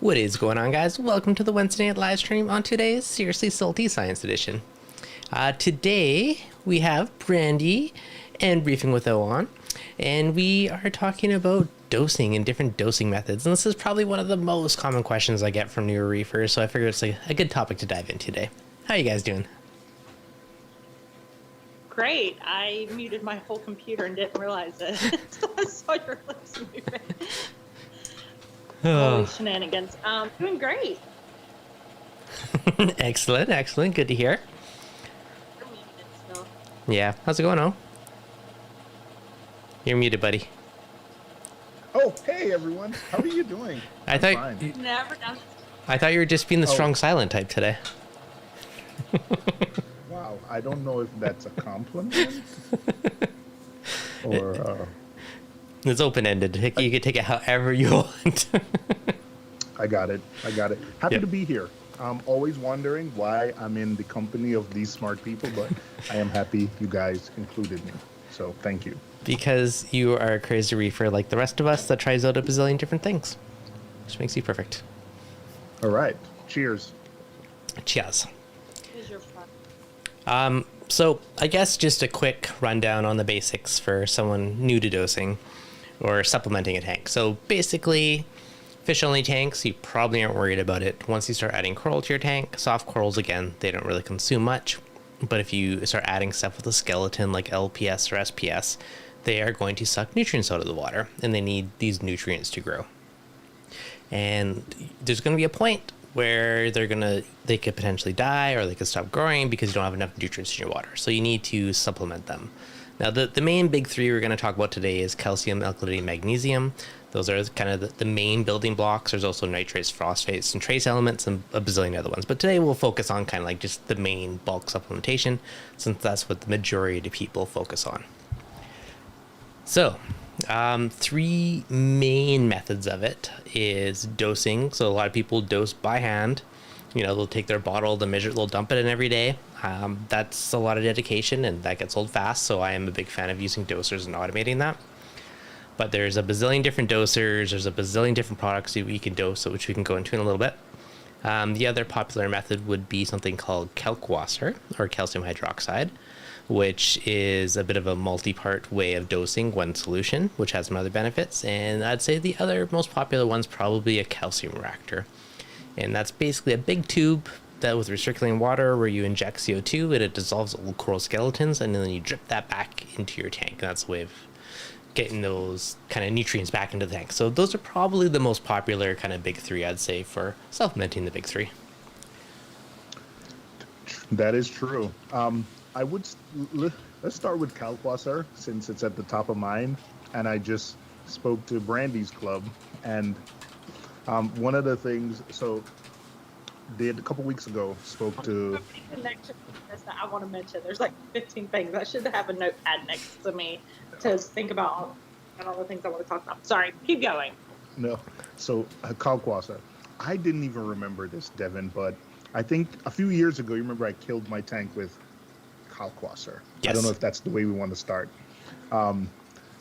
What is going on, guys? Welcome to the Wednesday night live stream on today's Seriously Salty Science Edition. Today we have Brandy and Briefing with O on, and we are talking about dosing and different dosing methods. And this is probably one of the most common questions I get from newer reefers, so I figured it's a good topic to dive into today. How are you guys doing? Great. I muted my whole computer and didn't realize it until I saw your lips moving. Holy shenanigans. Doing great. Excellent, excellent. Good to hear. You're muted still. Yeah. How's it going, O? You're muted, buddy. Oh, hey everyone. How are you doing? I thought Never done this. I thought you were just being the strong silent type today. Wow, I don't know if that's a compliment or It's open-ended. You can take it however you want. I got it. Happy Yep. to be here. I'm always wondering why I'm in the company of these smart people, but I am happy you guys included me. So thank you. Because you are a crazy reefer like the rest of us that tries out a bazillion different things. Which makes you perfect. All right. Cheers. Cheers. Is your fun? So I guess just a quick rundown on the basics for someone new to dosing or supplementing a tank. So basically, fish-only tanks, you probably aren't worried about it. Once you start adding coral to your tank, soft corals, again, they don't really consume much. But if you start adding stuff with a skeleton like LPS or SPS, they are going to suck nutrients out of the water, and they need these nutrients to grow. And there's going to be a point where they could potentially die or they could stop growing because you don't have enough nutrients in your water. So you need to supplement them. Now, the main big three we're going to talk about today is calcium, alkalinity, magnesium. Those are kind of the main building blocks. There's also nitrates, phosphates, and trace elements, and a bazillion other ones. But today we'll focus on kind of like just the main bulk supplementation, since that's what the majority of people focus on. So, three main methods of it is dosing. So a lot of people dose by hand. You know, they'll take their bottle, they'll dump it in every day. That's a lot of dedication, and that gets old fast. So I am a big fan of using dosers and automating that. But there's a bazillion different dosers. There's a bazillion different products that we can dose, which we can go into in a little bit. The other popular method would be something called Kalkwasser, or calcium hydroxide, which is a bit of a multi-part way of dosing one solution, which has some other benefits. And I'd say the other most popular one's probably a calcium reactor. And that's basically a big tube that with recirculating water where you inject CO2 and it dissolves old coral skeletons, and then you drip that back into your tank. And that's a way of getting those kind of nutrients back into the tank. So those are probably the most popular kind of big three, I'd say, for supplementing the big three. That is true. Let's start with Kalkwasser since it's at the top of mind. And I just spoke to Brandy's club, and one of the things, so did a couple weeks ago, spoke to Connection that I want to mention. There's like 15 things. I should have a notepad next to me to think about and all the things I want to talk about. Sorry, keep going. No. So, Kalkwasser. I didn't even remember this, Devin, but I think a few years ago, you remember I killed my tank with Kalkwasser. Yes. I don't know if that's the way we want to start.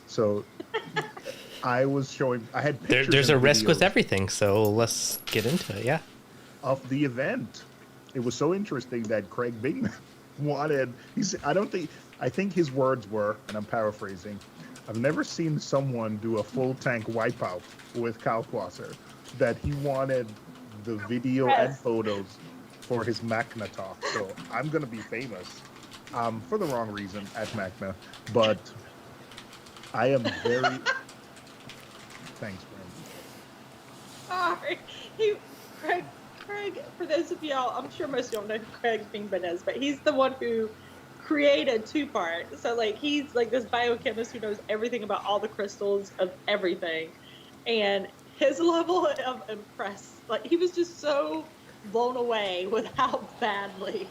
So, I was showing, I had pictures. There's a and risk with videos everything, so let's get into it, yeah. of the event. It was so interesting that Craig Bigman wanted, I think his words were, and I'm paraphrasing, I've never seen someone do a full tank wipeout with Kalkwasser, that he wanted the video and photos for his Machna talk. So I'm going to be famous for the wrong reason at Machna, but I am very... Thanks, Brandon. Sorry. Craig, for those of y'all, I'm sure most of y'all know who Craig Bingman is, but he's the one who created two-part. So, like, he's like this biochemist who knows everything about all the crystals of everything. And his level of impress, like, he was just so blown away with how badly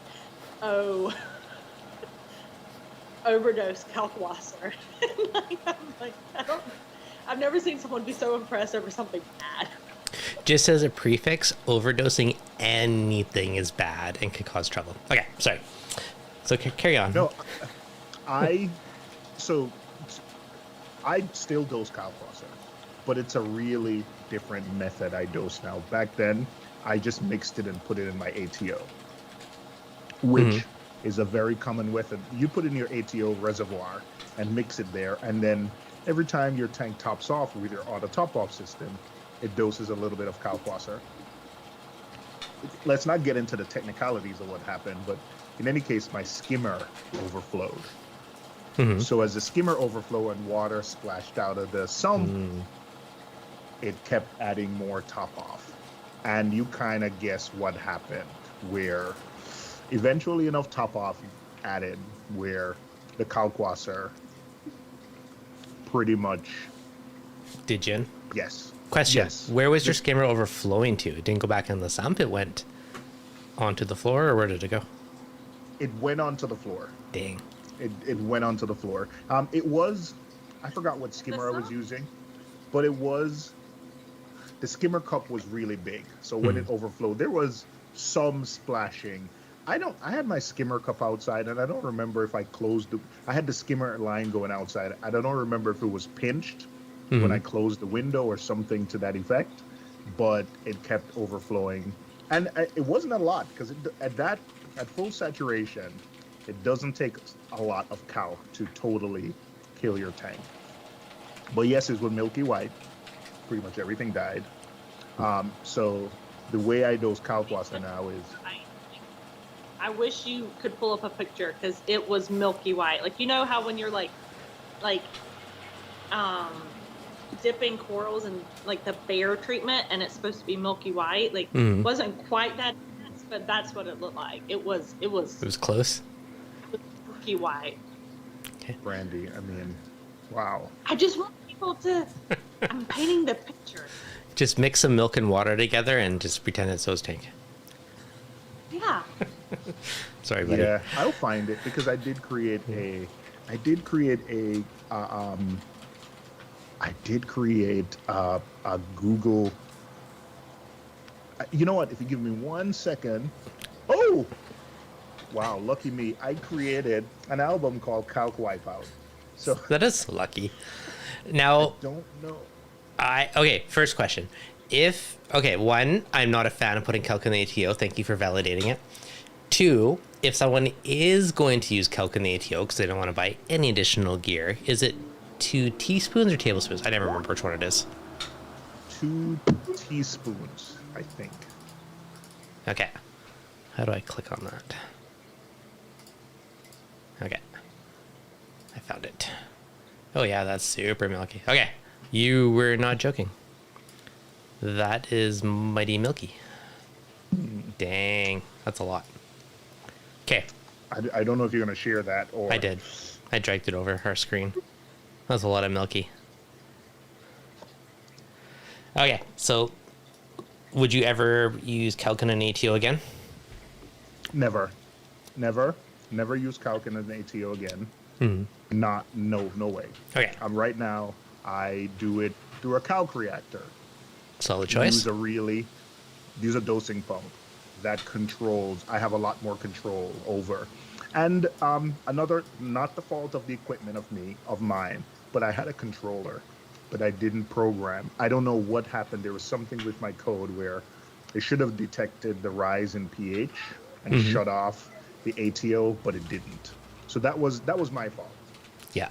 overdosed Kalkwasser. I've never seen someone be so impressed over something bad. Just as a prefix, overdosing anything is bad and could cause trouble. Okay, sorry. So carry on. No, I still dose Kalkwasser. but it's a really different method I dose now. Back then, I just mixed it and put it in my ATO, which is a very common method. You put in your ATO reservoir and mix it there, and then every time your tank tops off with your auto top-off system, it doses a little bit of Kalkwasser. Let's not get into the technicalities of what happened, but in any case, my skimmer overflowed. So as the skimmer overflowed and water splashed out of the sump, it kept adding more top-off. And you kind of guess what happened, where eventually enough top-off added where the Kalkwasser pretty much... Did you? Yes. Question. Yes. Where was your skimmer overflowing to? It didn't go back in the sump. It went onto the floor, or where did it go? It went onto the floor. Dang. It went onto the floor. It was... I forgot what skimmer I was using, but it was... The skimmer cup was really big, so when it overflowed, there was some splashing. I had my skimmer cup outside, and I don't remember if I closed I had the skimmer line going outside. I don't remember if it was pinched when I closed the window or something to that effect, but it kept overflowing. And it wasn't a lot, because at full saturation, it doesn't take a lot of cal to totally kill your tank. But yes, it was milky white. Pretty much everything died. So the way I dose Kalkwasser now is... I wish you could pull up a picture, because it was milky white. Like, you know how when you're like dipping corals in like the bear treatment, and it's supposed to be milky white. Like, it wasn't quite that intense, but that's what it looked like. It was close. Milky white. Okay. Brandy, I mean, wow. I just want people to... I'm painting the picture. Just mix some milk and water together and just pretend it's So's tank. Yeah. Sorry, buddy. Yeah, I'll find it, because I did create a Google. You know what? If you give me 1 second. Oh, wow! Lucky me. I created an album called Calc Wipeout. So That is lucky. Now, I don't know. Okay, first question. One, I'm not a fan of putting calc in the ATO. Thank you for validating it. 2, if someone is going to use calc in the ATO because they don't want to buy any additional gear, is it 2 teaspoons or tablespoons? I never remember which one it is. 2 teaspoons, I think. Okay. How do I click on that? Okay. I found it. Oh yeah, that's super milky. Okay. You were not joking. That is mighty milky. Dang. That's a lot. Okay. I don't know if you're going to share that or... I did. I dragged it over our screen. That's a lot of milky. Okay, so would you ever use calc in an ATO again? Never use calc in an ATO again. No way. Okay. Right now, I do it through a calc reactor. Solid choice. Use a dosing pump that controls. I have a lot more control over. And another, not the fault of the equipment of mine, but I had a controller, but I didn't program. I don't know what happened. There was something with my code where it should have detected the rise in pH and shut off the ATO, but it didn't. So that was my fault. Yeah.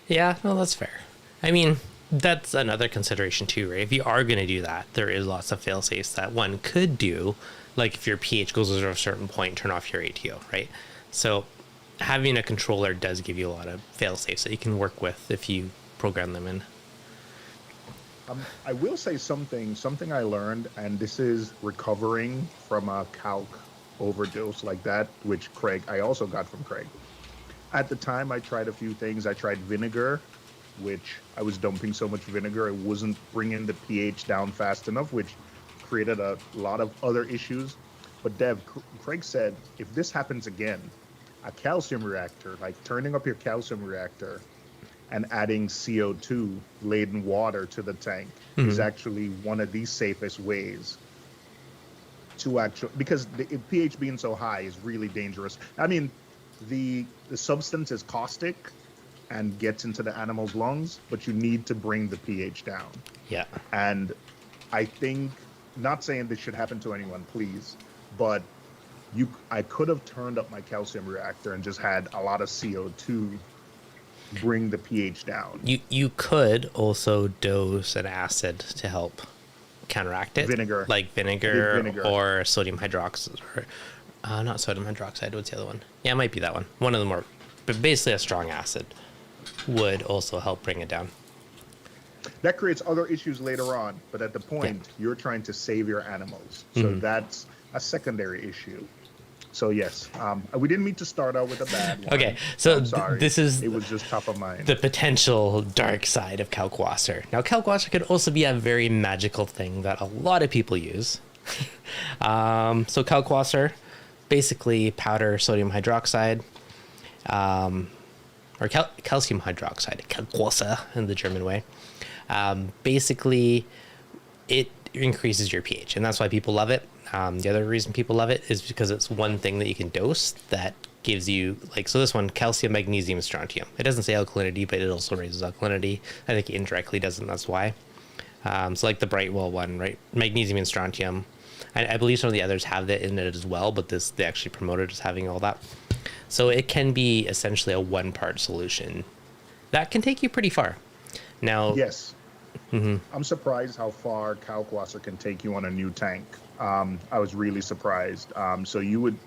Yeah, no, that's fair. I mean, that's another consideration too, right? If you are going to do that, there is lots of fail-safes that one could do. Like if your pH goes over a certain point, turn off your ATO, right? So having a controller does give you a lot of fail-safes that you can work with if you program them in. I will say something I learned, and this is recovering from a calc overdose like that, which I also got from Craig. At the time, I tried a few things. I tried vinegar, which I was dumping so much vinegar, it wasn't bringing the pH down fast enough, which created a lot of other issues. But Dev, Craig said, if this happens again, a calcium reactor, like turning up your calcium reactor and adding CO2 laden water to the tank is actually one of the safest ways to because the pH being so high is really dangerous. I mean, the substance is caustic, and gets into the animal's lungs, but you need to bring the pH down. Yeah. And I think, not saying this should happen to anyone, please, but I could have turned up my calcium reactor and just had a lot of CO2 bring the pH down. You could also dose an acid to help counteract it. Vinegar. Like vinegar or sodium hydroxide. Or, not sodium hydroxide, what's the other one? Yeah, it might be that one. One of the more, but basically a strong acid would also help bring it down. That creates other issues later on, but at the point, you're trying to save your animals. So that's a secondary issue. So yes, we didn't mean to start out with a bad one. Okay, so I'm sorry. It was just top of mind. The potential dark side of Kalkwasser. Now, Kalkwasser could also be a very magical thing that a lot of people use. So Kalkwasser, basically powder sodium hydroxide, or calcium hydroxide, Kalkwasser in the German way. Basically, it increases your pH, and that's why people love it. The other reason people love it is because it's one thing that you can dose that gives you, like, so this one, calcium, magnesium, strontium. It doesn't say alkalinity, but it also raises alkalinity. I think it indirectly does, and that's why. So like the Brightwell one, right? Magnesium and strontium. I believe some of the others have that in it as well, but they actually promote it as having all that. So it can be essentially a one-part solution that can take you pretty far. Now, yes. I'm surprised how far Kalkwasser can take you on a new tank. I was really surprised. So you would,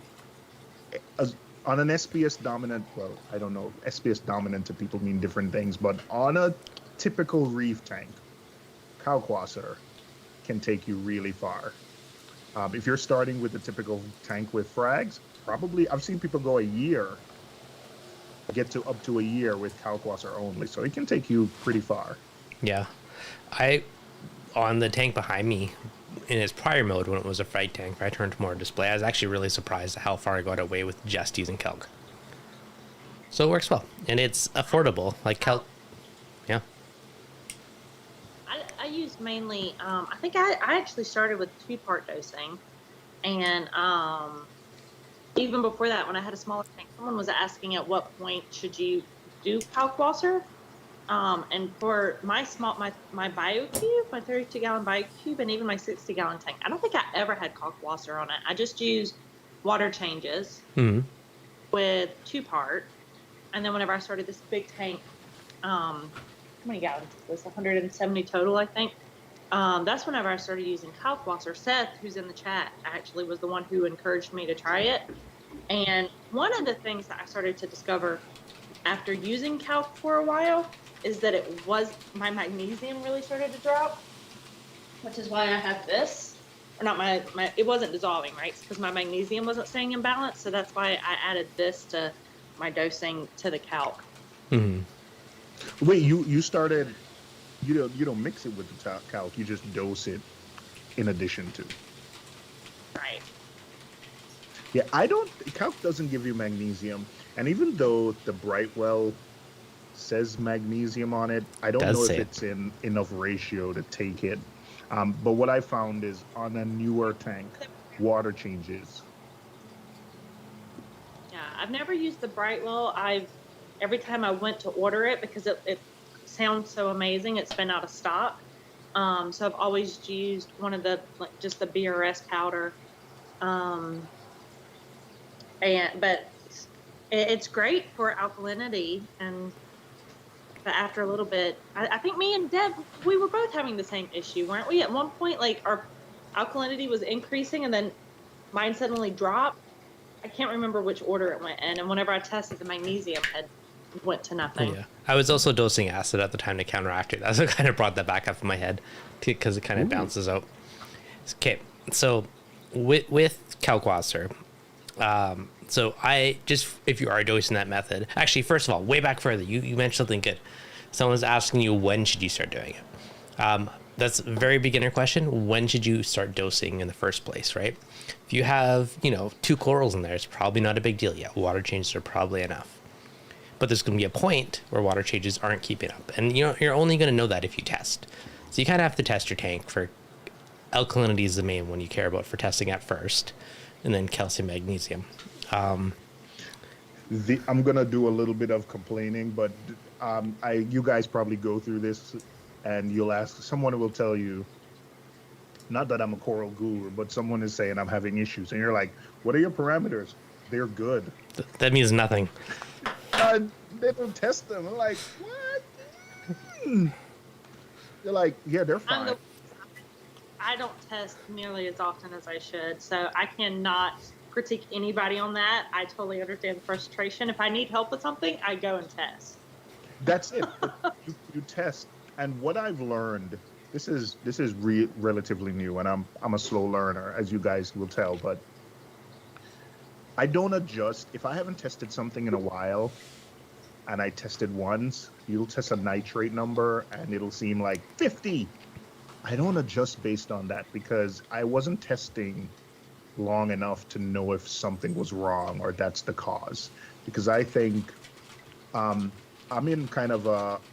on an SPS dominant, well, I don't know, SPS dominant to people mean different things, but on a typical reef tank, Kalkwasser can take you really far. If you're starting with a typical tank with frags, probably, I've seen people go a year, get to up to a year with Kalkwasser only. So it can take you pretty far. Yeah. On the tank behind me, in its prior mode, when it was a fright tank, where I turned to more display, I was actually really surprised at how far I got away with just using Kalk. So it works well, and it's affordable. Like Kalk, yeah. I use mainly, I think I actually started with 2-part dosing, and even before that, when I had a smaller tank, someone was asking at what point should you do Kalkwasser. And for my BioCube, my 32-gallon BioCube, and even my 60-gallon tank, I don't think I ever had Kalkwasser on it. I just used water changes with 2-part. And then whenever I started this big tank, how many gallons is this? 170 total, I think. That's whenever I started using Kalkwasser. Seth, who's in the chat, actually was the one who encouraged me to try it. And one of the things that I started to discover after using Kalk for a while is that my magnesium really started to drop, which is why I have this. Or not it wasn't dissolving, right? Because my magnesium wasn't staying in balance, so that's why I added this to my dosing to the Kalk. Wait, you started, you don't mix it with the Kalk, you just dose it in addition to. Right. Yeah, Kalk doesn't give you magnesium, and even though the Brightwell says magnesium on it, I don't know if it's in enough ratio to take it. But what I found is on a newer tank, water changes. Yeah, I've never used the Brightwell. Every time I went to order it, because it sounds so amazing, it's been out of stock. So I've always used one of just the BRS powder. But it's great for alkalinity, but after a little bit, I think me and Deb, we were both having the same issue, weren't we? At one point, like, our alkalinity was increasing, and then mine suddenly dropped. I can't remember which order it went in, and whenever I tested, the magnesium went to nothing. Yeah, I was also dosing acid at the time to counteract it. That's what kind of brought that back up in my head, because it kind of bounces out. Okay, so with Kalkwasser, so if you are dosing that method, actually, first of all, way back further, you mentioned something good. Someone's asking you, when should you start doing it? That's a very beginner question. When should you start dosing in the first place, right? If you have, 2 corals in there, it's probably not a big deal yet. Water changes are probably enough. But there's going to be a point where water changes aren't keeping up. And, you're only going to know that if you test. So you kind of have to test your tank for alkalinity is the main one you care about for testing at first, and then calcium, magnesium. I'm going to do a little bit of complaining, but You guys probably go through this, and you'll ask someone who will tell you, not that I'm a coral guru, but someone is saying I'm having issues, and you're like, "What are your parameters?" They're good. That means nothing. They don't test them. I'm like, what? They're like, yeah, they're fine. I don't test nearly as often as I should, so I cannot critique anybody on that. I totally understand the frustration. If I need help with something, I go and test. That's it. You test, and what I've learned, this is relatively new, and I'm a slow learner, as you guys will tell, but I don't adjust if I haven't tested something in a while. And I tested once, you'll test a nitrate number and it'll seem like 50. I don't adjust based on that because I wasn't testing long enough to know if something was wrong or that's the cause. Because I think I'm in kind of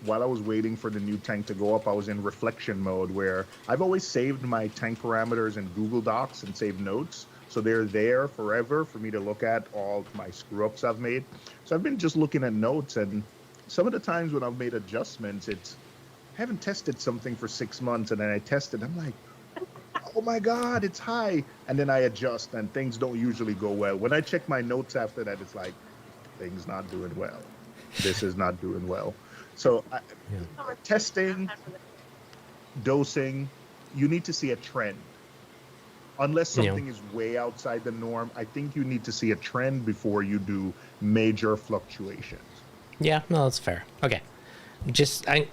while I was waiting for the new tank to go up, I was in reflection mode where I've always saved my tank parameters in Google Docs and saved notes. So they're there forever for me to look at all my screw ups I've made. So I've been just looking at notes, and some of the times when I've made adjustments, I haven't tested something for 6 months, and then I test it. I'm like, oh my God, it's high. And then I adjust, and things don't usually go well. When I check my notes after that, it's like, things not doing well. This is not doing well. So testing, dosing, you need to see a trend. Unless something is way outside the norm, I think you need to see a trend before you do major fluctuations. Yeah, no, that's fair. Okay. I'm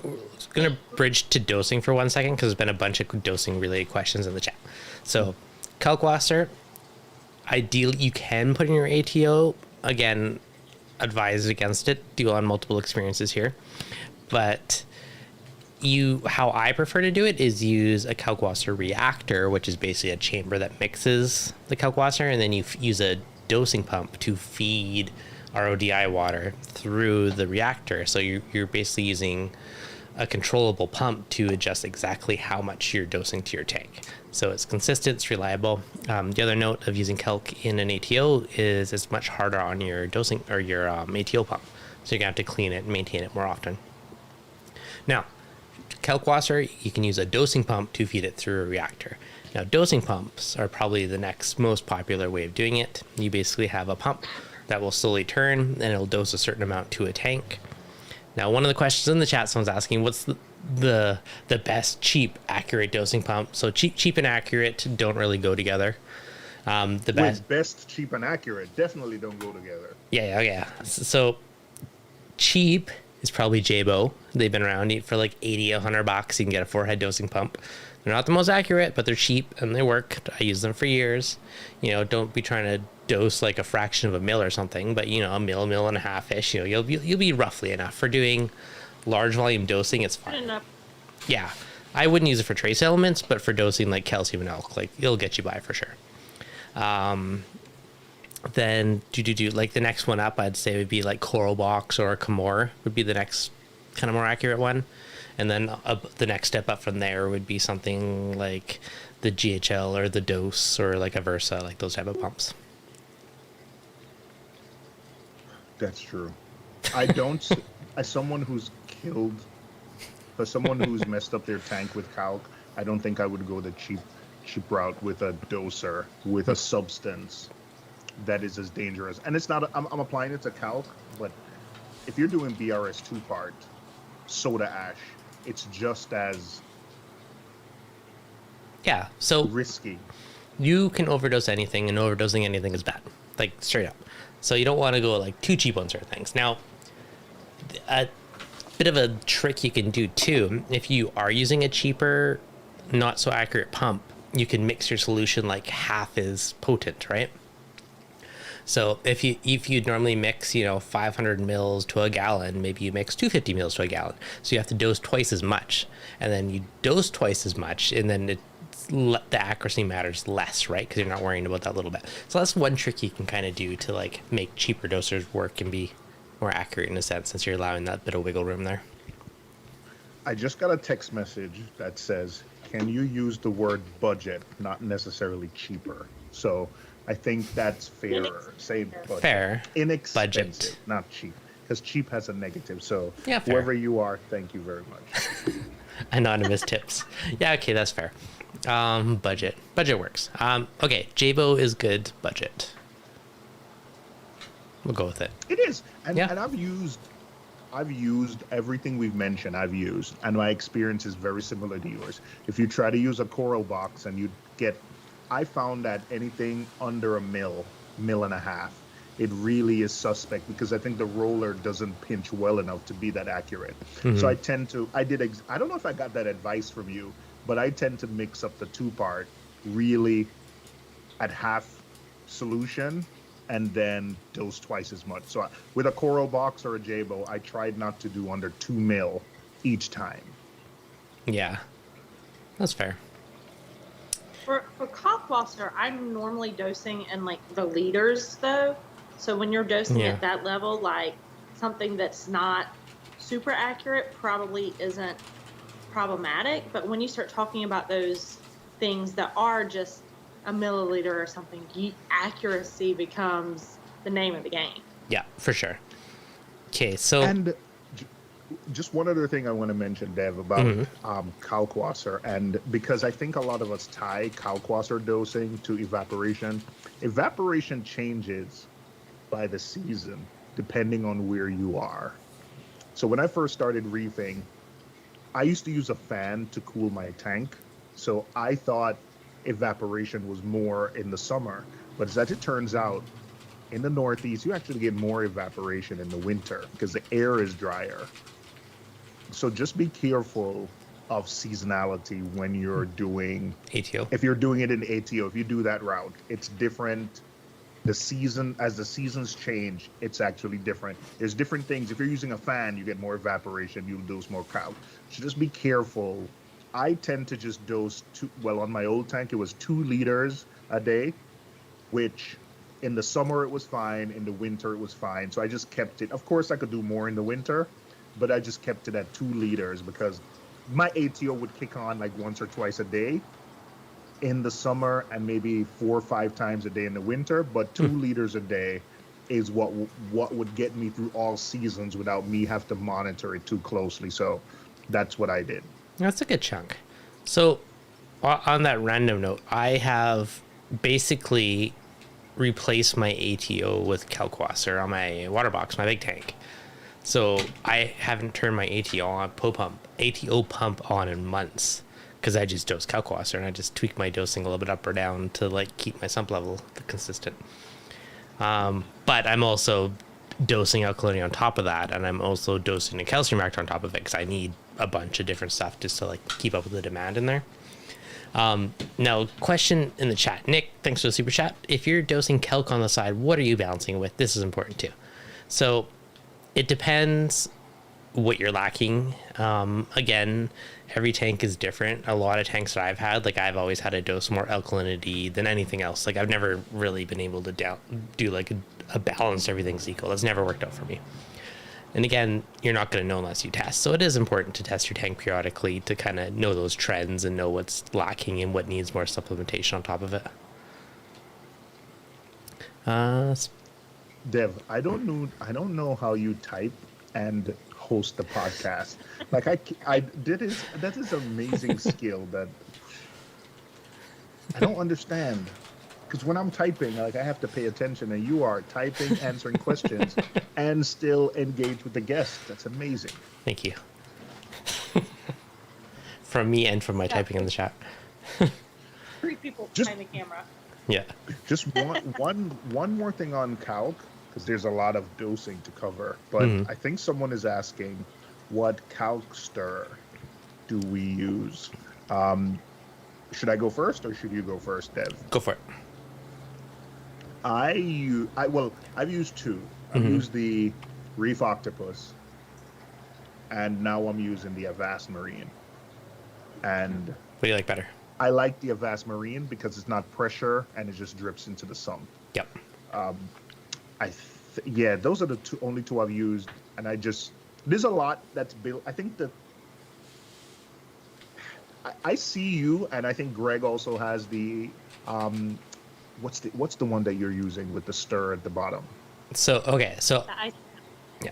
going to bridge to dosing for 1 second because there's been a bunch of dosing related questions in the chat. So, Kalkwasser, ideally you can put in your ATO. Again, advise against it. Do on multiple experiences here. But how I prefer to do it is use a Kalkwasser reactor, which is basically a chamber that mixes the Kalkwasser, and then you use a dosing pump to feed RODI water through the reactor. So you're basically using a controllable pump to adjust exactly how much you're dosing to your tank. So it's consistent, it's reliable. The other note of using Kalk in an ATO is it's much harder on your dosing or your ATO pump. So you're gonna have to clean it and maintain it more often. Now, Kalkwasser, you can use a dosing pump to feed it through a reactor. Now, dosing pumps are probably the next most popular way of doing it. You basically have a pump that will slowly turn and it'll dose a certain amount to a tank. Now, one of the questions in the chat, someone's asking, what's the best cheap, accurate dosing pump? So cheap and accurate don't really go together. Best, cheap, and accurate definitely don't go together. Yeah. So cheap is probably Jabo. They've been around for like $80, $100. You can get a 4-head dosing pump. They're not the most accurate, but they're cheap and they work. I use them for years. Don't be trying to dose like a fraction of a mil or something, but a mil and a half-ish. You'll be roughly enough for doing large volume dosing. It's fine. Enough. Yeah, I wouldn't use it for trace elements, but for dosing like calcium and alk, like it'll get you by for sure. Then like the next one up, I'd say would be like Coral Box or Camor would be the next kind of more accurate one. And then the next step up from there would be something like the GHL or the Dose or like a Versa, like those type of pumps. That's true. I don't, as someone who's messed up their tank with calc, I don't think I would go the cheap route with a doser, with a substance that is as dangerous. And it's not, I'm applying it to calc, but if you're doing BRS2 part, soda ash, it's just as risky. You can overdose anything, and overdosing anything is bad, like straight up. So you don't want to go like too cheap on certain things. Now, a bit of a trick you can do too, if you are using a cheaper, not so accurate pump, you can mix your solution like half as potent, right? So if you normally mix 500 mils to a gallon, maybe you mix 250 mils to a gallon. So you have to dose twice as much, and then you dose twice as much, and then the accuracy matters less, right? Because you're not worrying about that little bit. So that's one trick you can kind of do to like make cheaper dosers work and be more accurate in a sense, since you're allowing that bit of wiggle room there. I just got a text message that says, can you use the word budget, not necessarily cheaper? So I think that's fairer. Say budget. Fair. Inexpensive, budget. not cheap. because cheap has a negative. So Yeah, fair. whoever you are, thank you very much. Anonymous tips. Yeah, okay, that's fair. Budget works. Okay, Jabo is good budget. We'll go with it. It is, and Yeah. and I've used everything we've mentioned. And my experience is very similar to yours. If you try to use a coral box and you get, I found that anything under a mil and a half, it really is suspect because I think the roller doesn't pinch well enough to be that accurate. So I tend to, I don't know if I got that advice from you, but I tend to mix up the 2-part really at half solution and then dose twice as much. So with a coral box or a Jabo, I tried not to do under 2 mil each time. Yeah, that's fair. For Kalkwasser, I'm normally dosing in like the liters though. So when you're dosing at that level, like something that's not super accurate probably isn't problematic. But when you start talking about those things that are just a milliliter or something, accuracy becomes the name of the game. Yeah, for sure. Okay, so And just one other thing I want to mention, Dev, about Kalkwasser, and because I think a lot of us tie Kalkwasser dosing to evaporation. Evaporation changes by the season depending on where you are. So when I first started reefing, I used to use a fan to cool my tank. So I thought evaporation was more in the summer, but as it turns out, in the Northeast, you actually get more evaporation in the winter because the air is drier. So just be careful of seasonality when you're doing ATO. If you're doing it in ATO, if you do that route, it's different. As the seasons change, it's actually different. There's different things. If you're using a fan, you get more evaporation, you'll dose more crowd. So just be careful. I tend to just dose on my old tank, it was 2 liters a day, which in the summer it was fine, in the winter it was fine. So I just kept it. Of course, I could do more in the winter, but I just kept it at 2 liters because my ATO would kick on like once or twice a day in the summer and maybe 4 or 5 times a day in the winter. But 2 liters a day is what would get me through all seasons without me have to monitor it too closely. So that's what I did. That's a good chunk. So on that random note, I have basically replaced my ATO with Kalkwasser on my water box, my big tank. So I haven't turned my ATO pump on in months because I just dose Kalkwasser and I just tweak my dosing a little bit up or down to like keep my sump level consistent. But I'm also dosing alkalinity on top of that, and I'm also dosing a calcium reactor on top of it because I need a bunch of different stuff just to like keep up with the demand in there. Now, question in the chat. Nick, thanks for the super chat. If you're dosing Kelk on the side, what are you balancing with? This is important too. So it depends what you're lacking. Again, every tank is different. A lot of tanks that I've had, like I've always had to dose more alkalinity than anything else. Like I've never really been able to do like a balanced everything's equal. That's never worked out for me. And again, you're not going to know unless you test. So it is important to test your tank periodically to kind of know those trends and know what's lacking and what needs more supplementation on top of it. Dev, I don't know how you type and host the podcast. Like that is an amazing skill that I don't understand. Because when I'm typing, like I have to pay attention, and you are typing, answering questions, and still engage with the guest. That's amazing. Thank you. From me and from my typing in the chat. 3 people behind the camera. Yeah. Just one more thing on calc, because there's a lot of dosing to cover. But I think someone is asking, what calc stir do we use? Should I go first, or should you go first, Dev? Go for it. I've used 2. I've used the Reef Octopus, and now I'm using the Avast Marine. And what do you like better? I like the Avast Marine because it's not pressure and it just drips into the sump. Yep. Those are the only 2 I've used, and there's a lot that's built. I think that I see you, and I think Greg also has the what's the one that you're using with the stir at the bottom? So okay, so The ice. yeah.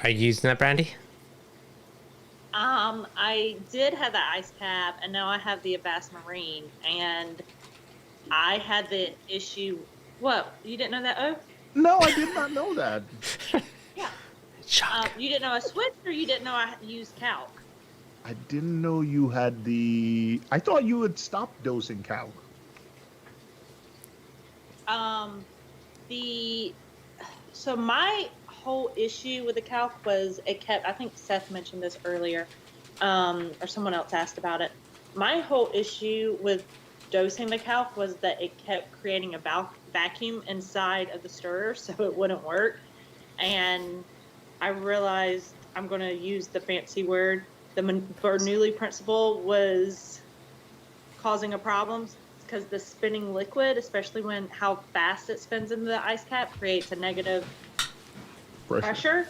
Are you using that, Brandy? I did have the ice cap, and now I have the Avast Marine, and I had the issue. What? You didn't know that? Oh, No, I did not know that. yeah. Shock. You didn't know I switched, or you didn't know I used calc? I didn't know you had the. I thought you had stopped dosing calc. The So my whole issue with the calc was it kept. I think Seth mentioned this earlier, or someone else asked about it. My whole issue with dosing the calc was that it kept creating a vacuum inside of the stirrer, so it wouldn't work. And I realized, I'm going to use the fancy word, the Bernoulli principle was causing a problem because the spinning liquid, especially when how fast it spins into the ice cap, creates a negative pressure,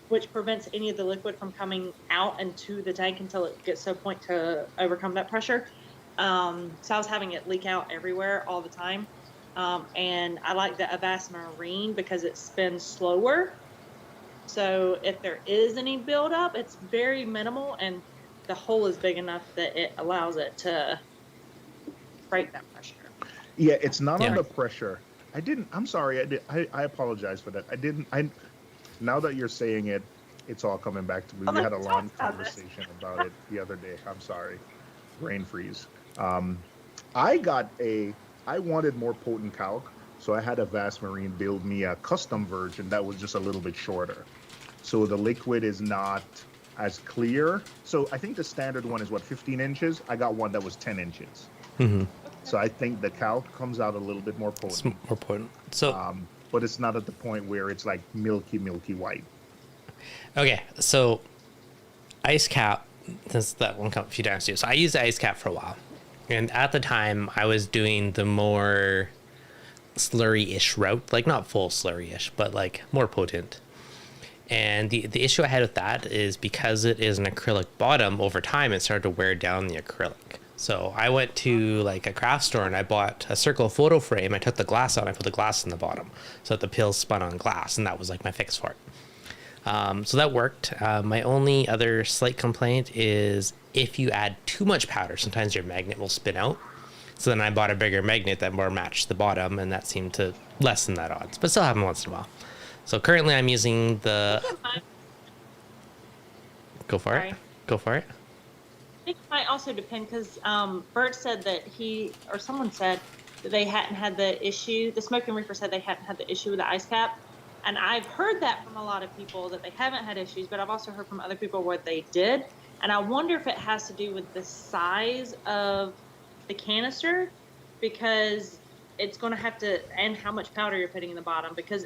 which prevents any of the liquid from coming out into the tank until it gets to a point to overcome that pressure. So I was having it leak out everywhere all the time. And I like the Avast Marine because it spins slower. So if there is any buildup, it's very minimal, and the hole is big enough that it allows it to break that pressure. Yeah, it's not under pressure. I'm sorry. I apologize for that. Now that you're saying it, it's all coming back to me. We had a long conversation about it the other day. I'm sorry. Brain freeze. I wanted more potent calc, so I had Avast Marine build me a custom version that was just a little bit shorter. So the liquid is not as clear. So I think the standard one is 15 inches? I got one that was 10 inches. Mm-hmm. So I think the calc comes out a little bit more potent. It's more potent. So, but it's not at the point where it's like milky white. okay, so ice cap, since that one come a few times too. So I used the ice cap for a while. And at the time, I was doing the more slurry-ish route. Like, not full slurry-ish, but like more potent. And the issue I had with that is because it is an acrylic bottom, over time it started to wear down the acrylic. So I went to like a craft store and I bought a circle photo frame. I took the glass out and I put the glass in the bottom so that the pills spun on glass, and that was like my fix for it. So that worked. My only other slight complaint is if you add too much powder, sometimes your magnet will spin out. So then I bought a bigger magnet that more matched the bottom, and that seemed to lessen that odds, but still happen once in a while. So currently I'm using the... Go for it. Go for it. I think it might also depend because Bert said that someone said that they hadn't had the issue. The Smoking Reaper said they hadn't had the issue with the ice cap. And I've heard that from a lot of people that they haven't had issues, but I've also heard from other people where they did. And I wonder if it has to do with the size of the canister, because it's going to have to, and how much powder you're putting in the bottom, because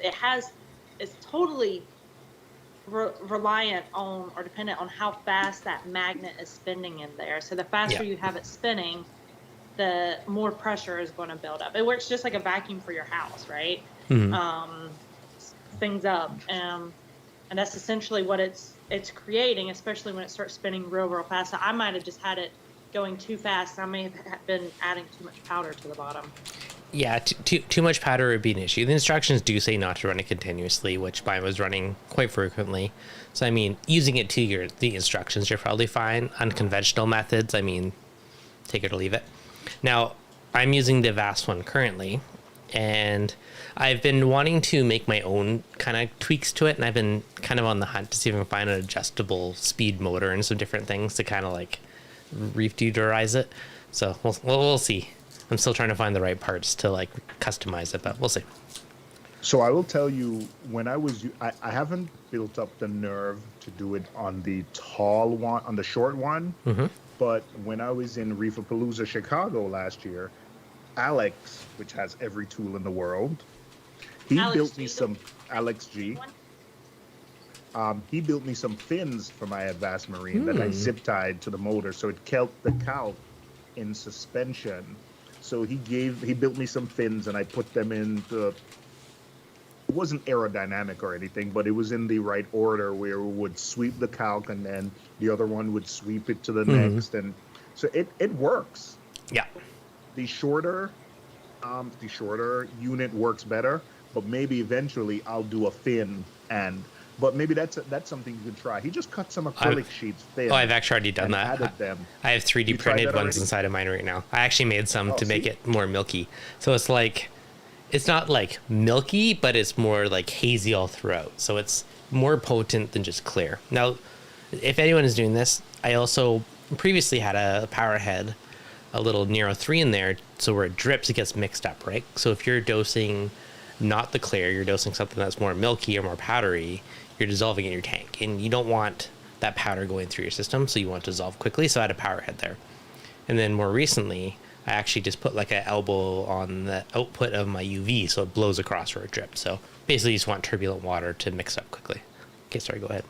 it's totally reliant on or dependent on how fast that magnet is spinning in there. So the faster you have it spinning, the more pressure is going to build up. It works just like a vacuum for your house, right? Mm-hmm. Things up, and that's essentially what it's creating, especially when it starts spinning real fast. So I might have just had it going too fast. I may have been adding too much powder to the bottom. Yeah, too much powder would be an issue. The instructions do say not to run it continuously, which mine was running quite frequently. So, I mean, using it to the instructions, you're probably fine. Unconventional methods, I mean, take it or leave it. Now, I'm using the Avast one currently, and I've been wanting to make my own kind of tweaks to it, and I've been kind of on the hunt to see if I can find an adjustable speed motor and some different things to kind of like Reefdudize it. So we'll see. I'm still trying to find the right parts to like customize it, but we'll see. So I will tell you, when I haven't built up the nerve to do it on the tall one, on the short one. Mm-hmm. But when I was in Reefapalooza, Chicago last year, Alex, which has every tool in the world, he built me some Alex G. He built me some fins for my Avast Marine that I zip tied to the motor, so it kept the calc in suspension. So he built me some fins, and I put them in it wasn't aerodynamic or anything, but it was in the right order where it would sweep the calc and then the other one would sweep it to the next, and so it works. Yeah. The shorter unit works better, but maybe eventually I'll do a fin and But maybe that's something you could try. He just cut some acrylic sheets thin. Oh, I've actually already done and that. added them. I have 3D You tried printed that ones already? inside of mine right now. I actually made some Oh, to make see? it more milky. So it's like, it's not like milky, but it's more like hazy all throughout. So it's more potent than just clear. Now, if anyone is doing this, I also previously had a power head, a little Nero 3 in there. So where it drips, it gets mixed up, right? So if you're dosing not the clear, you're dosing something that's more milky or more powdery, you're dissolving in your tank. And you don't want that powder going through your system, so you want to dissolve quickly. So I had a power head there. And then more recently, I actually just put like an elbow on the output of my UV so it blows across where it drips. So basically you just want turbulent water to mix up quickly. Okay, sorry, go ahead.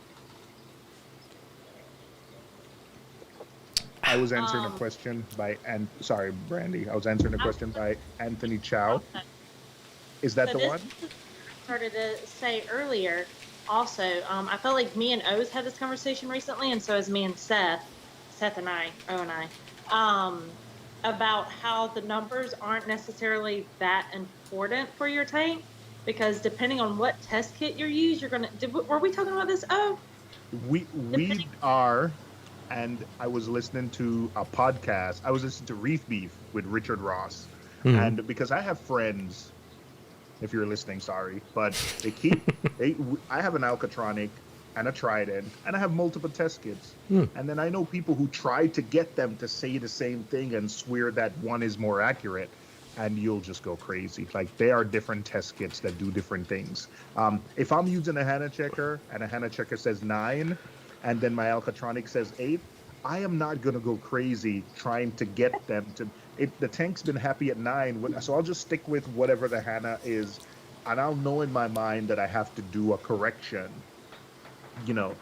I was answering a question by, and sorry, Brandy. I was answering a question by Anthony Chow. Is that So the one? I started to say earlier. Also, I felt like me and Oz had this conversation recently, and so has me and Seth and I, about how the numbers aren't necessarily that important for your tank, because depending on what test kit you use, you're gonna. Were we talking about this? Oh, We are, and I was listening to a podcast. I was listening to Reef Beef with Richard Ross, and because I have friends. If you're listening, sorry, but I have an Alcatronic and a Trident, and I have multiple test kits. And then I know people who try to get them to say the same thing and swear that one is more accurate, and you'll just go crazy. Like, they are different test kits that do different things. If I'm using a Hana checker and a Hana checker says 9, and then my Alcatronic says 8, I am not going to go crazy trying to get them to. The tank's been happy at 9, so I'll just stick with whatever the Hana is, and I'll know in my mind that I have to do a correction,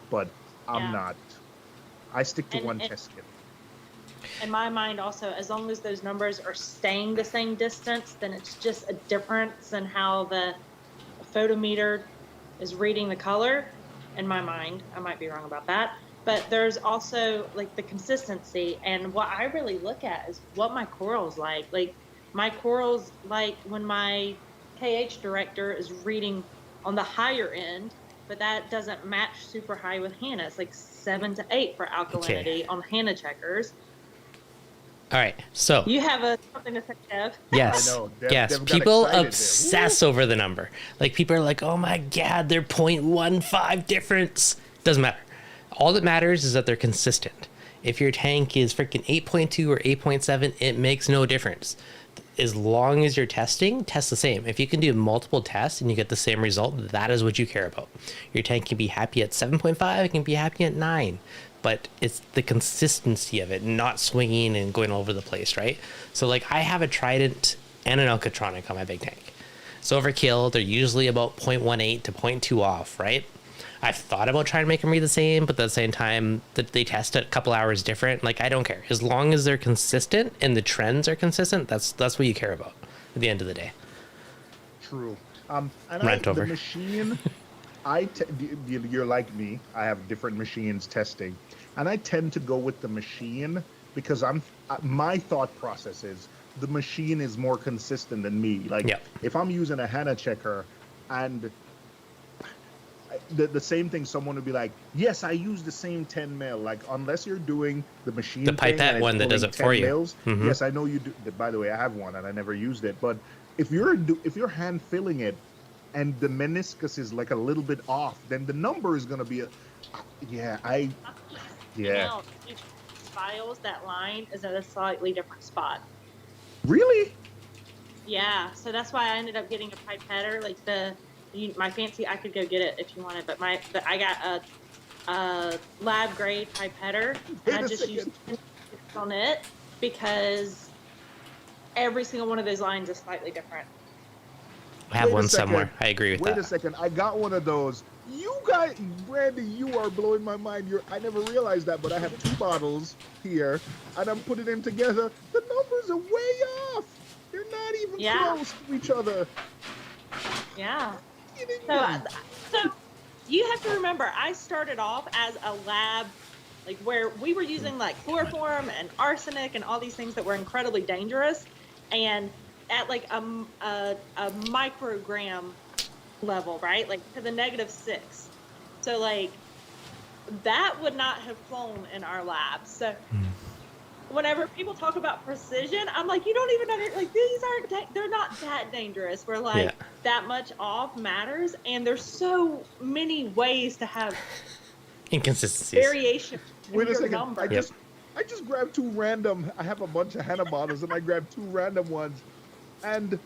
but I'm not. I stick to one test kit. in my mind also, as long as those numbers are staying the same distance, then it's just a difference in how the photometer is reading the color. In my mind, I might be wrong about that. But there's also like the consistency, and what I really look at is what my corals like. Like my corals, like when my KH director is reading on the higher end, but that doesn't match super high with Hana. It's like 7 to 8 for alkalinity on Hana checkers. All right, so You have something to say, Dev? yes, I know. yes. Dev got People excited there. obsess over the number. Like people are like, "Oh my god, they're 0.15 difference." Doesn't matter. All that matters is that they're consistent. If your tank is freaking 8.2 or 8.7, it makes no difference. As long as you're testing, test the same. If you can do multiple tests and you get the same result, that is what you care about. Your tank can be happy at 7.5, it can be happy at 9. But it's the consistency of it, not swinging and going all over the place, right? So like I have a Trident and an Alcatronic on my big tank. So overkill, they're usually about 0.18 to 0.2 off, right? I've thought about trying to make them read the same, but at the same time that they test it a couple hours different, like I don't care. As long as they're consistent and the trends are consistent, that's what you care about at the end of the day. True. Over. The machine, you're like me. I have different machines testing, and I tend to go with the machine because my thought process is the machine is more consistent than me. Like if I'm using a Hana checker, and the same thing, someone would be like, "Yes, I use the same 10 mil." Like unless you're doing the machine, the pipette one that does it for you. Mils, yes, I know you do. By the way, I have one and I never used it. But if you're hand filling it, and the meniscus is like a little bit off, then the number is gonna be Files, that line is at a slightly different spot. Really? Yeah, so that's why I ended up getting a pipetter. Like my fancy, I could go get it if you wanted, but I got a lab grade pipetter, and I just used on it because every single one of those lines is slightly different. I have one somewhere. I agree with that. Wait a second. I got one of those. You guys, Brandy, you are blowing my mind. I never realized that, but I have 2 bottles here, and I'm putting them together. The numbers are way off. They're not even close to each other. Yeah. So you have to remember, I started off as a lab, like where we were using like chloroform and arsenic and all these things that were incredibly dangerous, and at like a microgram level, right? Like to the -6. So like that would not have flown in our lab. So whenever people talk about precision, I'm like, you don't even like these aren't they're not that dangerous. We're like that much off matters, and there's so many ways to have inconsistencies, variation. Wait a second. Number. I just grabbed two random. I have a bunch of Hannah bottles, and I grabbed two random ones, and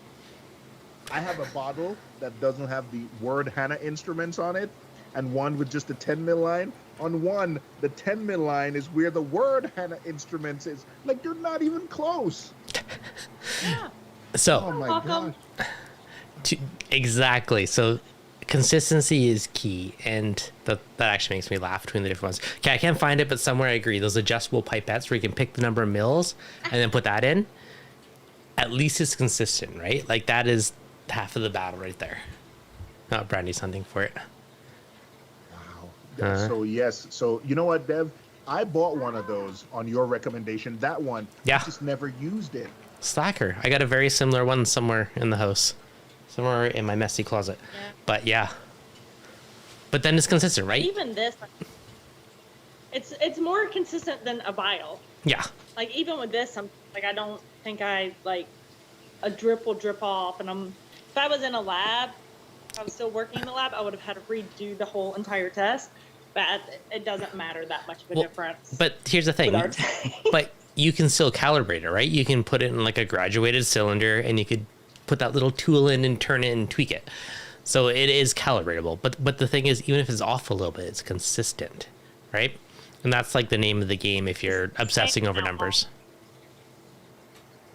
I have a bottle that doesn't have the word Hannah Instruments on it, and one with just a 10 mil line. On one, the 10 mil line is where the word Hannah Instruments is. Like, they're not even close. Yeah. So, oh my gosh. Exactly. So, consistency is key, and that actually makes me laugh between the different ones. Okay, I can't find it, but somewhere I agree. Those adjustable pipettes where you can pick the number of mils and then put that in. At least it's consistent, right? Like, that is half of the battle right there. Oh, Brandy's hunting for it. So yes, so you know what, Bev? I bought one of those on your recommendation. That one, I just never used it. Slacker. I got a very similar one somewhere in the house, somewhere in my messy closet. Yeah. But yeah, but then it's consistent, right? Even this, it's more consistent than a vial. Yeah. Like even with this, I'm like, I don't think I like a drip will drip off, and if I was in a lab. If I was still working in the lab, I would have had to redo the whole entire test, but it doesn't matter that much of a difference. But here's the thing, but you can still calibrate it, right? You can put it in like a graduated cylinder, and you could put that little tool in and turn it and tweak it. So it is calibratable. But the thing is, even if it's off a little bit, it's consistent, right? And that's like the name of the game if you're obsessing over numbers.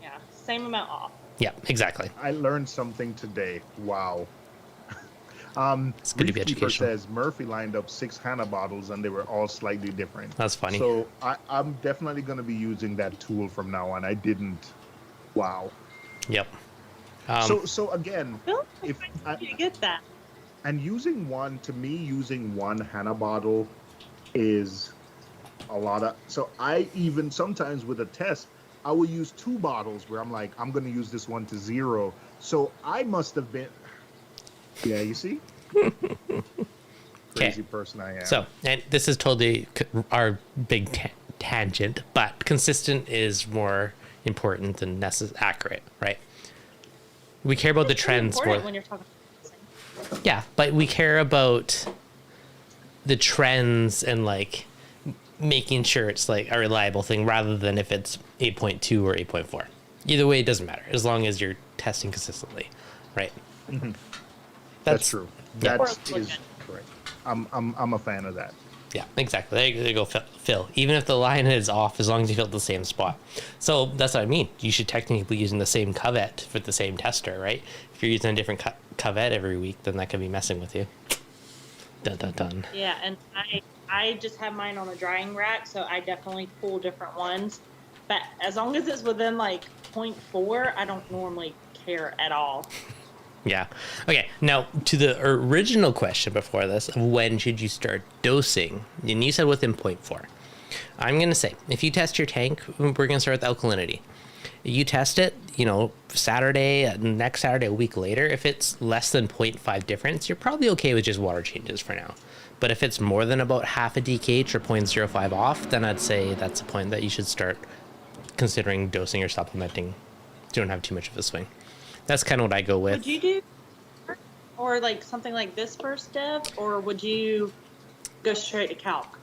Yeah, same amount off. Yeah, exactly. I learned something today. Wow. It's good to be educational. Says Murphy lined up 6 Hannah bottles and they were all slightly different. That's funny. So I'm definitely going to be using that tool from now on. I didn't. Wow. Yep. So again, if you get that, and using one Hannah bottle is a lot of. So I even sometimes with a test, I will use 2 bottles where I'm like, I'm going to use this one to 0. So I must have been. Yeah, you see? Crazy person I am. So, and this is totally our big tangent, but consistent is more important than accurate, right? We care about the trends more. When you're talking about yeah, but we care about the trends and like making sure it's like a reliable thing rather than if it's 8.2 or 8.4. Either way, it doesn't matter as long as you're testing consistently, right? Mm-hmm. That's true. Yeah. That is correct. I'm a fan of that. Yeah, exactly. There you go, Phil. Even if the line is off, as long as you fill the same spot. So that's what I mean. You should technically be using the same cuvette for the same tester, right? If you're using a different cuvette every week, then that could be messing with you. Dun dun dun. Yeah, and I just have mine on a drying rack, so I definitely pull different ones. But as long as it's within like 0.4, I don't normally care at all. Yeah. Okay. Now to the original question before this, of when should you start dosing? And you said within 0.4. I'm going to say, if you test your tank, we're going to start with alkalinity. You test it, Saturday, next Saturday, a week later. If it's less than 0.5 difference, you're probably okay with just water changes for now. But if it's more than about half a DKH or 0.05 off, then I'd say that's a point that you should start considering dosing or supplementing. You don't have too much of a swing. That's kind of what I go with. Would you do, or like something like this first, Dev, or would you go straight to calc?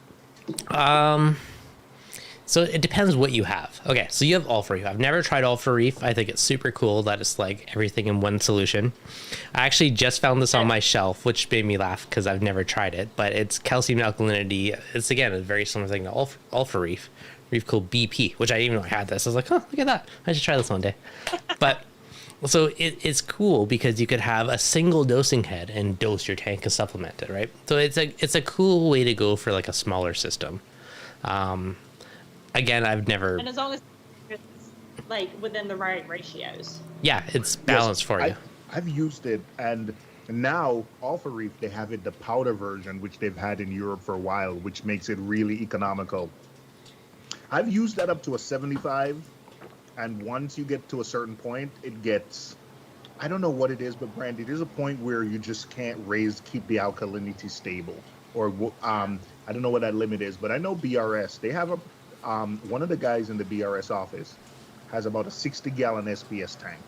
So it depends what you have. Okay, so you have Alpha Reef. I've never tried Alpha Reef. I think it's super cool that it's like everything in one solution. I actually just found this on my shelf, which made me laugh because I've never tried it. But it's calcium alkalinity. It's again a very similar thing to Alpha Reef. Reef called BP, which I didn't even know I had this. I was like, oh, look at that. I should try this one day. But so it's cool because you could have a single dosing head and dose your tank and supplement it, right? So it's a cool way to go for like a smaller system. Again, I've never. And as long as it's like within the right ratios. Yeah, it's balanced for you. I've used it, and now Alpha Reef, they have it the powder version, which they've had in Europe for a while, which makes it really economical. I've used that up to a 75. And once you get to a certain point, it gets, I don't know what it is, but Brandy, there's a point where you just can't keep the alkalinity stable. or I don't know what that limit is, but I know BRS. They have a one of the guys in the BRS office has about a 60-gallon SPS tank,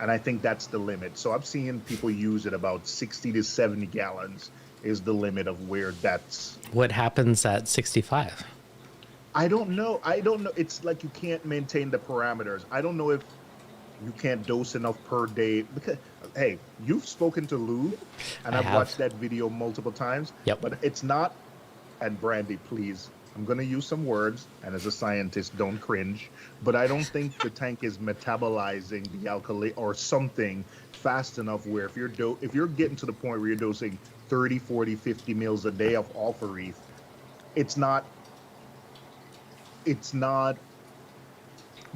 and I think that's the limit. So I'm seeing people use it about 60 to 70 gallons is the limit of where that's. What happens at 65? I don't know. It's like you can't maintain the parameters. I don't know if you can't dose enough per day because, hey, you've spoken to Lou, and I've watched that video multiple times. Yep. But it's not. And Brandy, please, I'm going to use some words, and as a scientist, don't cringe. But I don't think the tank is metabolizing the alkali or something fast enough where if you're getting to the point where you're dosing 30, 40, 50 mils a day of alpha reef, it's not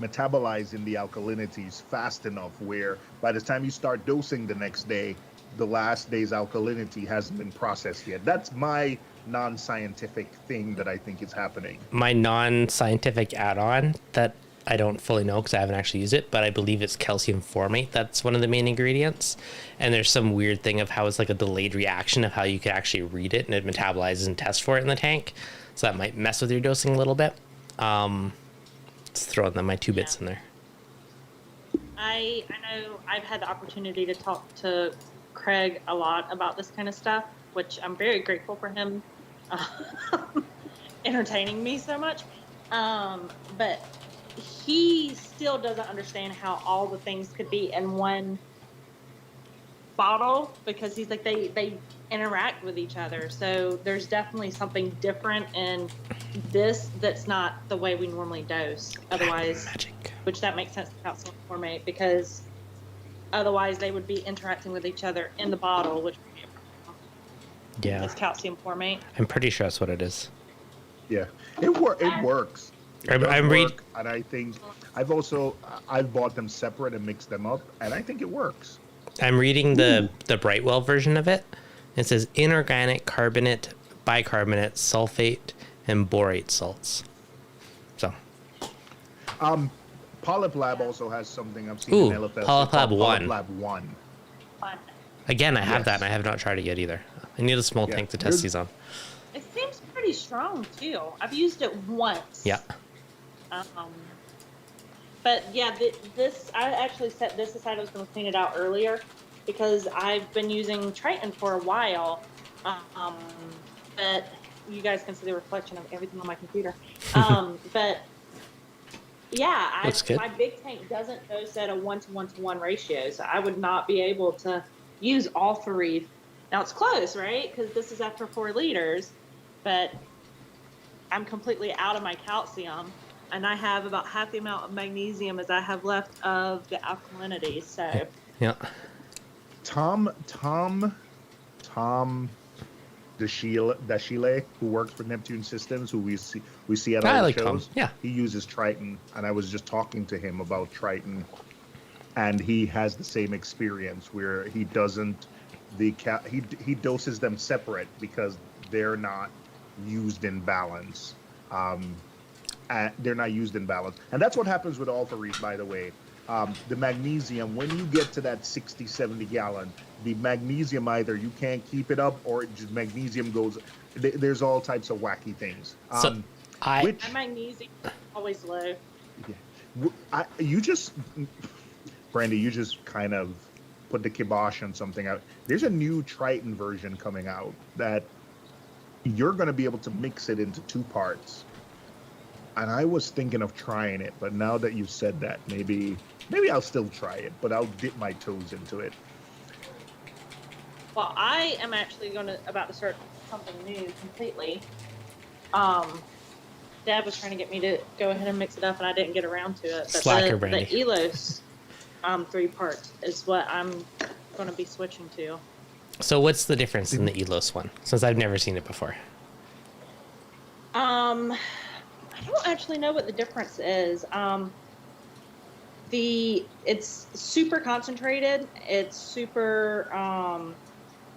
metabolizing the alkalinities fast enough where by the time you start dosing the next day, the last day's alkalinity hasn't been processed yet. That's my non-scientific thing that I think is happening. My non-scientific add-on that I don't fully know because I haven't actually used it, but I believe it's calcium formate. That's one of the main ingredients. And there's some weird thing of how it's like a delayed reaction of how you can actually read it and it metabolizes and tests for it in the tank. So that might mess with your dosing a little bit. Just throwing my 2 bits in there. I know I've had the opportunity to talk to Craig a lot about this kind of stuff, which I'm very grateful for him entertaining me so much. But he still doesn't understand how all the things could be in one bottle because he's like they interact with each other. So there's definitely something different in this that's not the way we normally dose. Otherwise, Magic. Which that makes sense to calcium formate because otherwise they would be interacting with each other in the bottle, which would be a problem. Yeah. It's calcium formate. I'm pretty sure that's what it is. Yeah, it works. I'm reading, and I think I've bought them separate and mixed them up, and I think it works. I'm reading the Brightwell version of it. It says inorganic carbonate, bicarbonate, sulfate, and borate salts. So. Polyp Lab also has something I've seen in LFS. Polyp Lab 1. Polyp Lab 1. Again, I have that, and I have not tried it yet either. I need a small tank to test these on. It seems pretty strong too. I've used it once. Yeah. But yeah, this I actually set this aside. I was going to clean it out earlier because I've been using Triton for a while. But you guys can see the reflection of everything on my computer. But yeah, my big tank doesn't dose at a 1-to-1-to-1 ratio, so I would not be able to use Alpha Reef. Now it's close, right? Because this is after 4 liters, but I'm completely out of my calcium, and I have about half the amount of magnesium as I have left of the alkalinity. So yeah. Tom Dashile, who works for Neptune Systems, who we see at all the shows. Yeah. He uses Triton, and I was just talking to him about Triton, and he has the same experience where he doesn't he doses them separate because they're not used in balance. They're not used in balance, and that's what happens with Alpha Reef, by the way. The magnesium, when you get to that 60, 70 gallon, the magnesium either you can't keep it up or just magnesium goes. There's all types of wacky things. My magnesium is always low. Yeah. Brandy, you just kind of put the kibosh on something out. There's a new Triton version coming out that you're going to be able to mix it into 2 parts. And I was thinking of trying it, but now that you've said that, maybe I'll still try it, but I'll dip my toes into it. Well, I am actually about to start something new completely. Dad was trying to get me to go ahead and mix it up, and I didn't get around to it. But Slacker, Brandy. The Elos 3 parts is what I'm going to be switching to. So what's the difference in the Elos one? Since I've never seen it before. I don't actually know what the difference is. It's super concentrated. It's super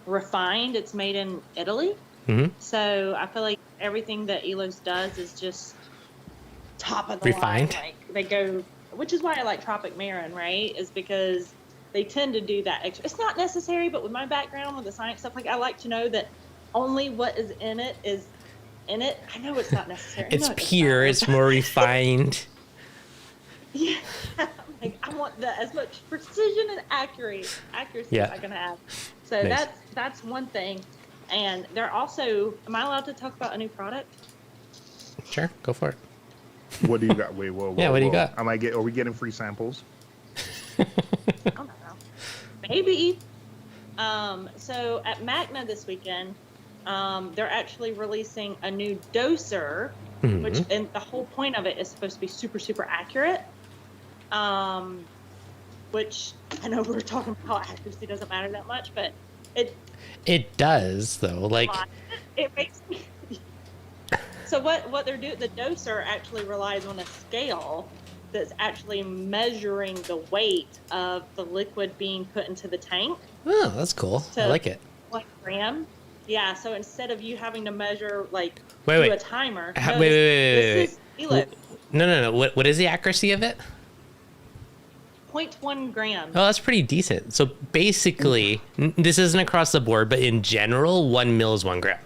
refined. It's made in Italy. Mm-hmm. So I feel like everything that Elos does is just top of the refined. line. Like they go, which is why I like Tropic Marin, right? Is because they tend to do that extra. It's not necessary, but with my background with the science stuff, like I like to know that only what is in it is in it. I know it's not necessary. I It's know pure. not. It's more refined. Yeah, like I want as much precision and accuracy as I can have. So Nice. that's one thing. And they're also. Am I allowed to talk about a new product? Sure, go for it. What do you got? Wait, whoa, whoa. Yeah, what do you whoa. got? Are we getting free samples? I don't know. Maybe. So at Magna this weekend, they're actually releasing a new doser, which and the whole point of it is supposed to be super, super accurate. Which I know we're talking about how accuracy doesn't matter that much, but it does though. Like it makes me. So what they're doing, the doser actually relies on a scale that's actually measuring the weight of the liquid being put into the tank. oh, that's cool. I like it. 1 gram. Yeah. So instead of you having to measure like Wait. a timer, Wait. this is Elo. No. What is the accuracy of it? 0.1 grams. Oh, that's pretty decent. So basically, this isn't across the board, but in general, 1 mil is 1 gram.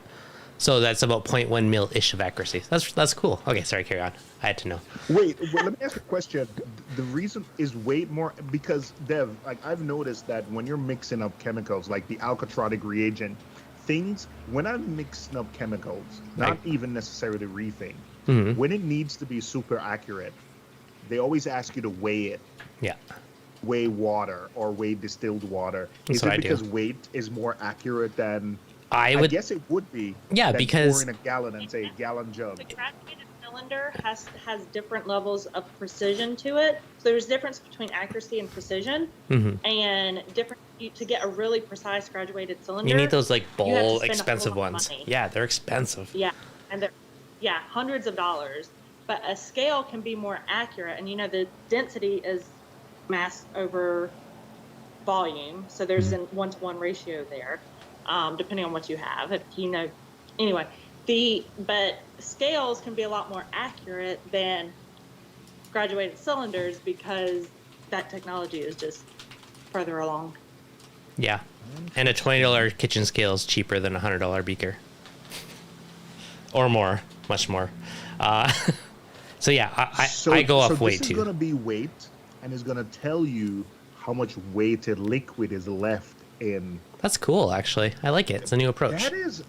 So that's about 0.1 mil-ish of accuracy. That's cool. Okay, sorry, carry on. I had to know. Wait, let me ask you a question. The reason is weight more because Dev, like I've noticed that when you're mixing up chemicals, like the alkatrotic reagent, when I'm mixing up chemicals, not even necessarily reefing, when it needs to be super accurate, they always ask you to weigh it. Yeah. Weigh water or weigh distilled water. That's Is what it I do. because weight is more accurate than? I guess it would be. Yeah, than because pouring a gallon and say a gallon jug. The graduated cylinder has different levels of precision to it. So there's difference between accuracy and precision, and different to get a really precise graduated cylinder. you need those like you have to bowl spend a expensive whole lot of ones. money. Yeah, they're expensive. Yeah, and they're hundreds of dollars. But a scale can be more accurate, and the density is mass over volume, so there's a 1-to-1 ratio there, depending on what you have. Anyway, but scales can be a lot more accurate than graduated cylinders because that technology is just further along. Yeah, and a $20 kitchen scale is cheaper than a $100 beaker, or more, much more. So yeah, I go off weight this too. is going to be weight, and it's going to tell you how much weighted liquid is left in. That's cool, actually. I like it. It's a new approach. That is,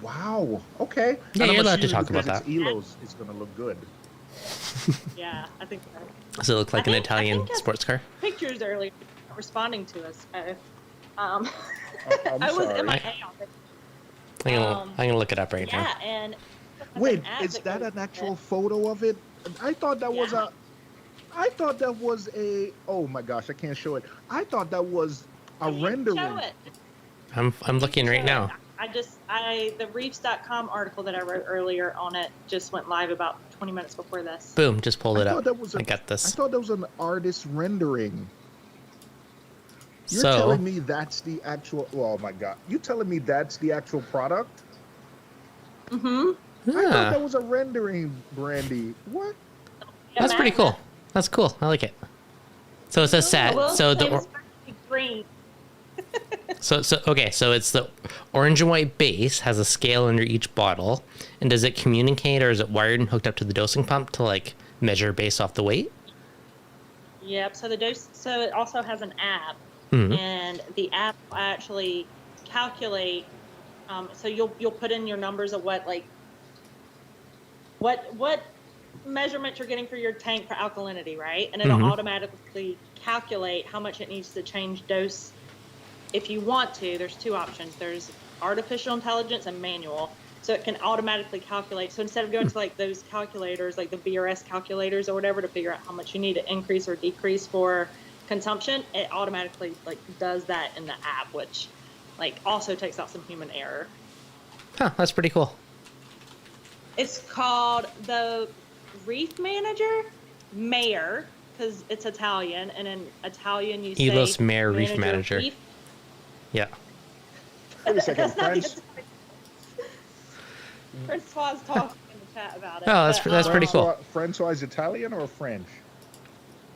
wow. Okay. Yeah, And I'm you're allowed to assuming talk about because that. It's Elos, it's going to look good. Yeah, I think so. Does it look like an Italian I sports car? Pictures earlier responding to us. I'm I was sorry. MIA on it. I'm gonna look it up right now. Yeah, and Wait, an app is that that goes an with actual it. photo of it? I thought that was Yeah. oh my gosh, I can't show it. I thought that was a You can rendering. show it. I'm looking right now. The reefs.com article that I wrote earlier on it just went live about 20 minutes before this. Boom, just pulled it I up. thought that was I got I this. thought that was an artist rendering. You're So telling me that's the actual, oh my God. You telling me that's the actual product? Mm-hmm. I thought ah, that was a rendering, Brandy. What? that's pretty cool. That's cool. I like it. So it's a set. So green. So okay. So it's the orange and white base has a scale under each bottle, and does it communicate or is it wired and hooked up to the dosing pump to like measure based off the weight? Yep. So it also has an app, Mhm. and the app will actually calculate. So you'll put in your numbers of what measurement you're getting for your tank for alkalinity, right? And it'll automatically calculate how much it needs to change dose. If you want to, there's two options. There's artificial intelligence and manual. So it can automatically calculate. So instead of going to like those calculators, like the VRS calculators or whatever, to figure out how much you need to increase or decrease for consumption, it automatically like does that in the app, which like also takes out some human error. Huh, that's pretty cool. It's called the Reef Mayor, because it's Italian, and in Italian you say Elos Mayor Reef Manager. Reef. Yeah. Wait a second, That's not French. Francois talking in the chat about it. Oh, but, that's pretty cool. Francois is Italian or French?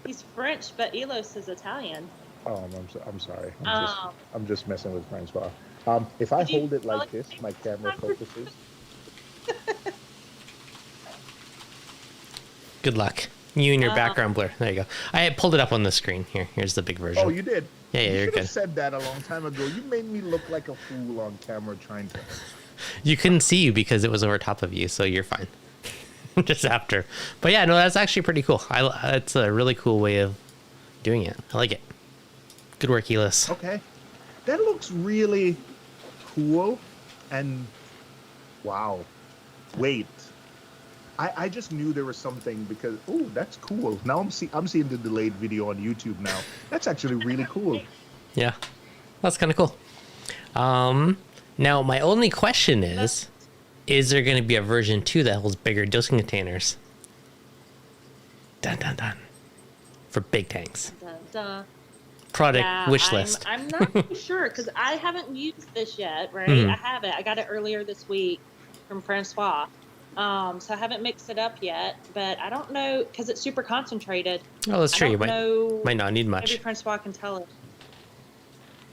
He's French, but Elos is Italian. Oh, I'm sorry. Um, I'm just messing with Francois. If I Did you hold it feel like this, my camera focuses. Good luck. You and your Uh, background blur. There you go. I pulled it up on the screen. Here's the big version. Oh, you did? Yeah, You you're should good. have said that a long time ago. You made me look like a fool on camera trying to. You couldn't see you because it was over top of you, so you're fine. Just after. But yeah, no, that's actually pretty cool. It's a really cool way of doing it. I like it. Good work, Elis. Okay. That looks really cool. And wow. Wait. I just knew there was something because that's cool. Now I'm seeing the delayed video on YouTube now. That's actually really cool. Yeah, that's kind of cool. Now my only question is there going to be a version 2 that holds bigger dosing containers? Dun dun dun. For big tanks. Dun, dun. Product wish list. I'm not too sure because I haven't used this yet, right? Mhm. I haven't. I got it earlier this week from Francois. So I haven't mixed it up yet, but I don't know because it's super concentrated. Oh, that's true. I You don't know. might not need Maybe much. Francois can tell us.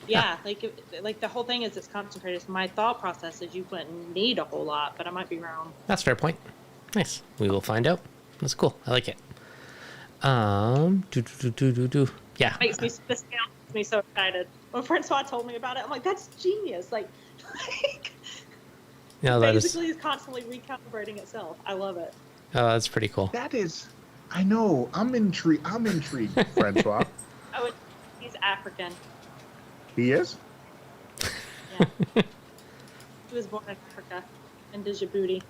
Yeah, like the whole thing is it's concentrated. So my thought process is you wouldn't need a whole lot, but I might be wrong. That's a fair point. Nice. We will find out. That's cool. I like it. Yeah. This makes me so excited. When Francois told me about it, I'm like, that's genius. Like No, that is. basically is constantly recalibrating itself. I love it. Oh, that's pretty cool. That is. I know. I'm intrigued, Francois. Oh, he's African. He is? Yeah. He was born in Africa, in Djibouti.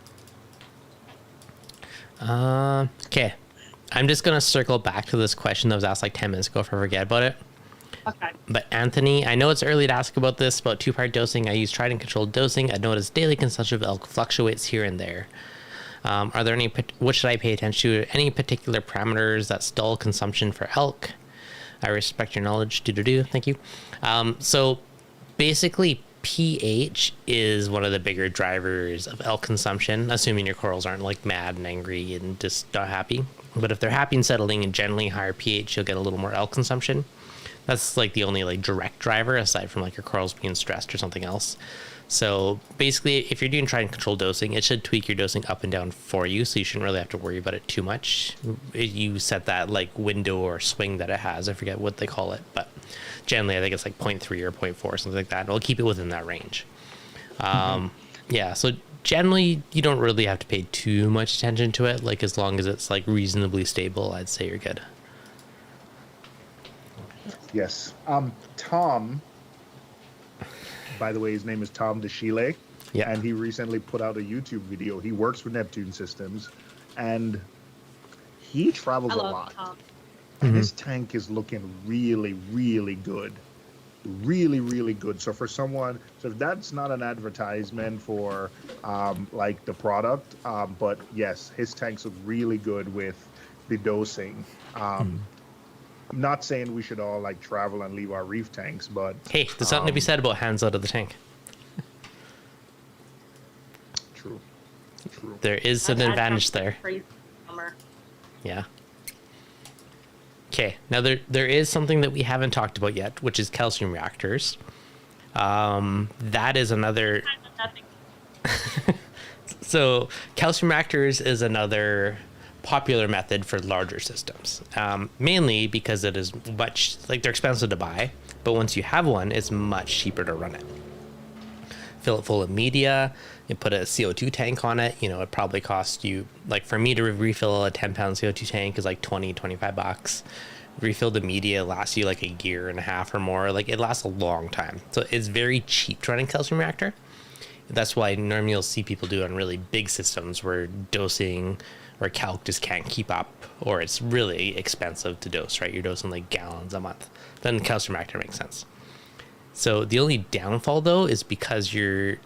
Okay. I'm just going to circle back to this question that was asked like 10 minutes ago if I forget about it. Okay. But Anthony, I know it's early to ask about this, about two-part dosing. I use tried and controlled dosing. I noticed daily consumption of elk fluctuates here and there. Are there any, what should I pay attention to? Any particular parameters that stall consumption for elk? I respect your knowledge. Thank you. So basically pH is one of the bigger drivers of elk consumption, assuming your corals aren't like mad and angry and just not happy. But if they're happy and settling and generally higher pH, you'll get a little more elk consumption. That's like the only like direct driver aside from like your corals being stressed or something else. So basically, if you're doing try and control dosing, it should tweak your dosing up and down for you. So you shouldn't really have to worry about it too much. You set that like window or swing that it has. I forget what they call it, but generally I think it's like 0.3 or 0.4, something like that. And it'll keep it within that range. Yeah. So generally you don't really have to pay too much attention to it. Like as long as it's like reasonably stable, I'd say you're good. Yes. Tom, by the way, his name is Tom DeShile. Yeah. And he recently put out a YouTube video. He works with Neptune Systems and he travels I a love lot. Tom. And his tank is looking really, really good. Really, really good. So for someone, so that's not an advertisement for like the product, but yes, his tanks look really good with the dosing. I'm not saying we should all like travel and leave our reef tanks, but Hey, there's something to be said about hands out of the tank. True. There is an advantage there. Crazy summer. Yeah. Okay, now there is something that we haven't talked about yet, which is calcium reactors. That is another. Nothing. So calcium reactors is another popular method for larger systems, mainly because it is much like they're expensive to buy, but once you have one, it's much cheaper to run it. Fill it full of media, you put a CO2 tank on it, you know, it probably costs you, like for me to refill a 10-pound CO2 tank is like $20-25. Refill the media lasts you like a year and a half or more. Like it lasts a long time. So it's very cheap to run a calcium reactor. That's why normally you'll see people do it on really big systems where dosing or calc just can't keep up, or it's really expensive to dose, right? You're dosing like gallons a month. Then the calcium reactor makes sense. So the only downfall though is because you're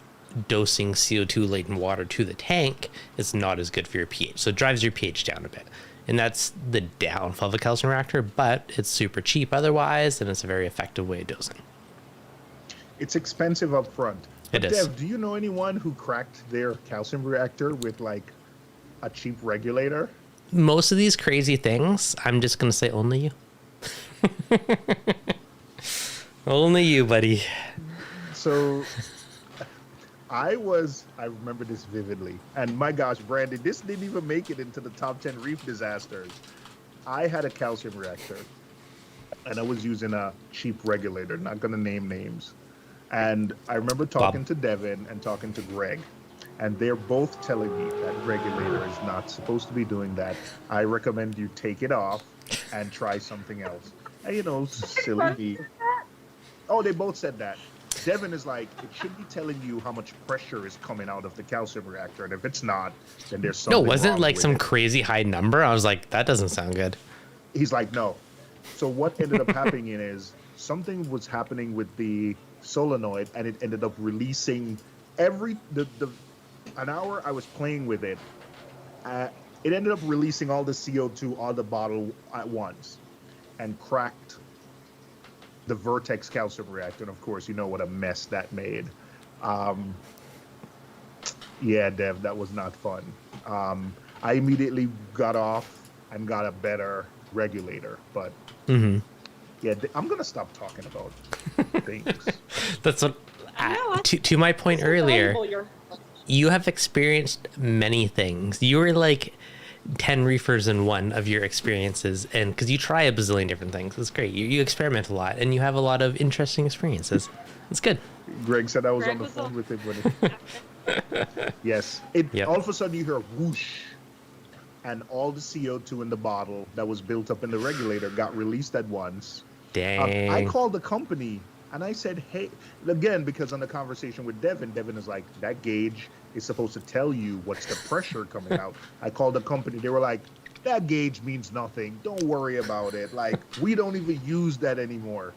dosing CO2 laden water to the tank, it's not as good for your pH. So it drives your pH down a bit. And that's the downfall of a calcium reactor, but it's super cheap otherwise, and it's a very effective way of dosing. It's expensive up front. It is. Dev, do you know anyone who cracked their calcium reactor with like a cheap regulator? Most of these crazy things, I'm just going to say only you. Only you, buddy. So I remember this vividly. And my gosh, Brandon, this didn't even make it into the top 10 reef disasters. I had a calcium reactor and I was using a cheap regulator, not going to name names. And I remember talking to Devin and talking to Greg, and they're both telling me that regulator is not supposed to be doing that. I recommend you take it off and try something else. And silly me. Oh, they both said that. Devin is like, it should be telling you how much pressure is coming out of the calcium reactor, and if it's not, then there's something. No, wasn't wrong like with some it. crazy high number? I was like, that doesn't sound good. He's like, no. So what ended up happening is something was happening with the solenoid, and it ended up releasing an hour I was playing with it. It ended up releasing all the CO2 on the bottle at once, and cracked the Vertex calcium reactor. And of course, you know what a mess that made. Yeah, Dev, that was not fun. I immediately got off and got a better regulator, but yeah, I'm gonna stop talking about things. That's what. To my point earlier, you have experienced many things. You were like 10 reefers in one of your experiences, and because you try a bazillion different things, it's great. You experiment a lot, and you have a lot of interesting experiences. It's good. Greg said I was on the phone with him when it. Yes. All of a sudden you hear a whoosh, and all the CO2 in the bottle that was built up in the regulator got released at once. Dang. I called the company and I said, hey, again, because on the conversation with Devin is like, that gauge is supposed to tell you what's the pressure coming out. I called the company. They were like, that gauge means nothing. Don't worry about it. Like, we don't even use that anymore.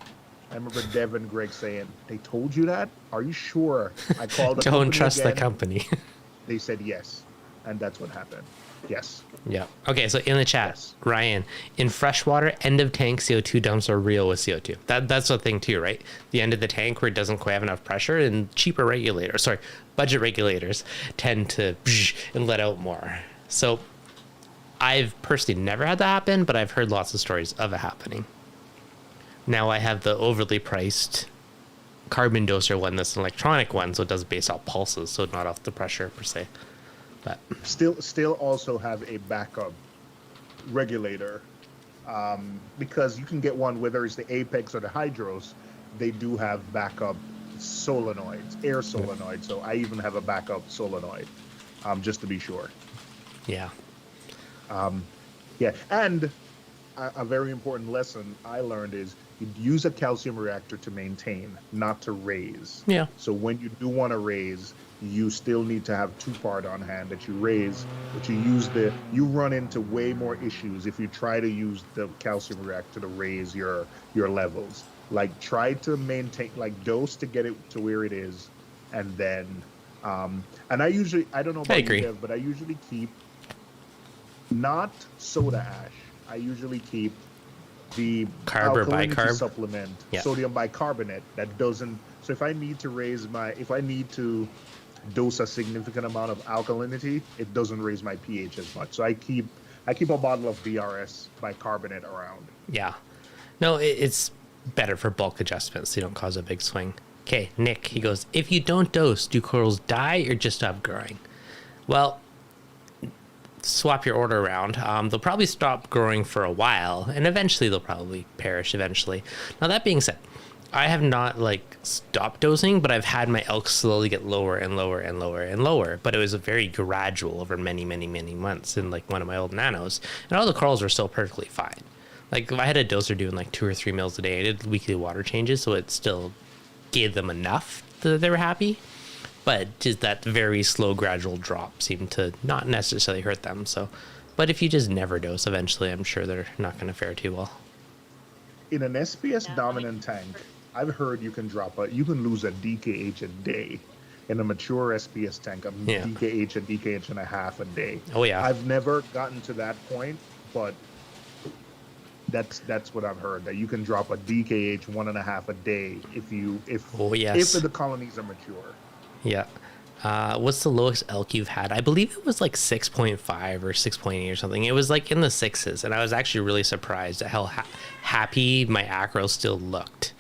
I remember Devin, Greg saying, they told you that? Are you sure? I called the company. Don't trust again. the company. They said yes. And that's what happened. Yes. Yeah. Okay, so in the chat, Yes. Ryan, in freshwater, end of tank CO2 dumps are real with CO2. That's the thing too, right? The end of the tank where it doesn't quite have enough pressure, and cheaper budget regulators tend to and let out more. So I've personally never had that happen, but I've heard lots of stories of it happening. Now I have the overly priced carbon doser one that's an electronic one, so it does base off pulses, so not off the pressure per se. But Still also have a backup regulator, because you can get one, whether it's the Apex or the Hydros, they do have backup solenoids, air solenoids. So I even have a backup solenoid, just to be sure. yeah. Yeah, and a very important lesson I learned is you use a calcium reactor to maintain, not to raise. Yeah. So when you do want to raise, you still need to have 2-part on hand that you raise, but you run into way more issues if you try to use the calcium reactor to raise your levels. Like, try to maintain, like, dose to get it to where it is, and then and I don't know about you, Dev, but I usually keep not soda ash. I usually keep the Carb or alkalinity bicarb supplement, yeah. sodium bicarbonate, that doesn't. So if I need to dose a significant amount of alkalinity, it doesn't raise my pH as much. So I keep a bottle of BRS bicarbonate around. Yeah. No, it's better for bulk adjustments so you don't cause a big swing. Okay, Nick, he goes, if you don't dose, do corals die or just stop growing? Well, swap your order around. They'll probably stop growing for a while, and eventually they'll probably perish eventually. Now, that being said, I have not stopped dosing, but I've had my elk slowly get lower and lower and lower and lower. But it was a very gradual over many, many, many months in one of my old nanos, and all the corals were still perfectly fine. If I had a doser doing 2 or 3 meals a day, I did weekly water changes, so it still gave them enough that they were happy. But just that very slow, gradual drop seemed to not necessarily hurt them. So, but if you just never dose, eventually, I'm sure they're not going to fare too well. In an SPS dominant tank, I've heard you can lose a DKH a day. In a mature SPS tank, a DKH and a half a day. Oh yeah. I've never gotten to that point, but that's what I've heard, that you can drop a DKH 1.5 a day if the colonies are mature. Yeah. What's the lowest elk you've had? I believe it was 6.5 or 6.8 or something. It was in the 6s, and I was actually really surprised at how happy my acro still looked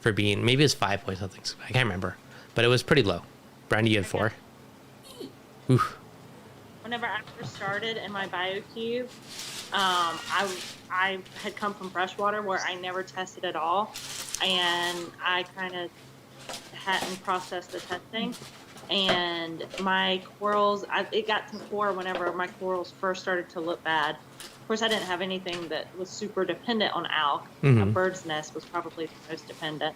for being, maybe it was 5 point something. I can't remember. but it was pretty low. Brandy, you had 4. Oof. Whenever I first started in my BioCube, I had come from freshwater where I never tested at all, and I kind of hadn't processed the testing. And my corals, it got to 4 whenever my corals first started to look bad. Of course, I didn't have anything that was super dependent on alk. A bird's nest was probably the most dependent.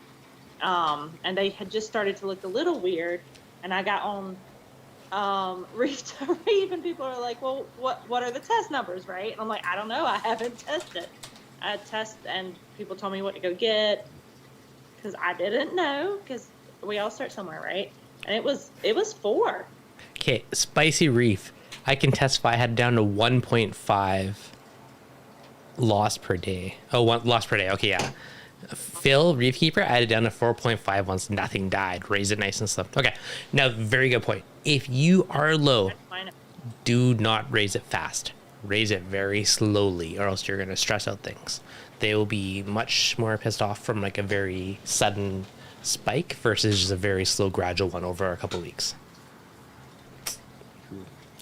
And they had just started to look a little weird, and I got on Reef to Reef, and people are like, well, what are the test numbers, right? And I'm like, I don't know, I haven't tested. I test, and people told me what to go get, because I didn't know, because we all start somewhere, right? And it was 4. Okay, Spicy Reef. I can testify I had it down to 1.5 loss per day. Oh, loss per day. Okay, yeah. Phil, Reef Keeper, I had it down to 4.5 once nothing died. Raise it nice and slow. Okay, now, very good point. If you are low, do not raise it fast. Raise it very slowly, or else you're going to stress out things. They will be much more pissed off from like a very sudden spike versus just a very slow, gradual one over a couple weeks.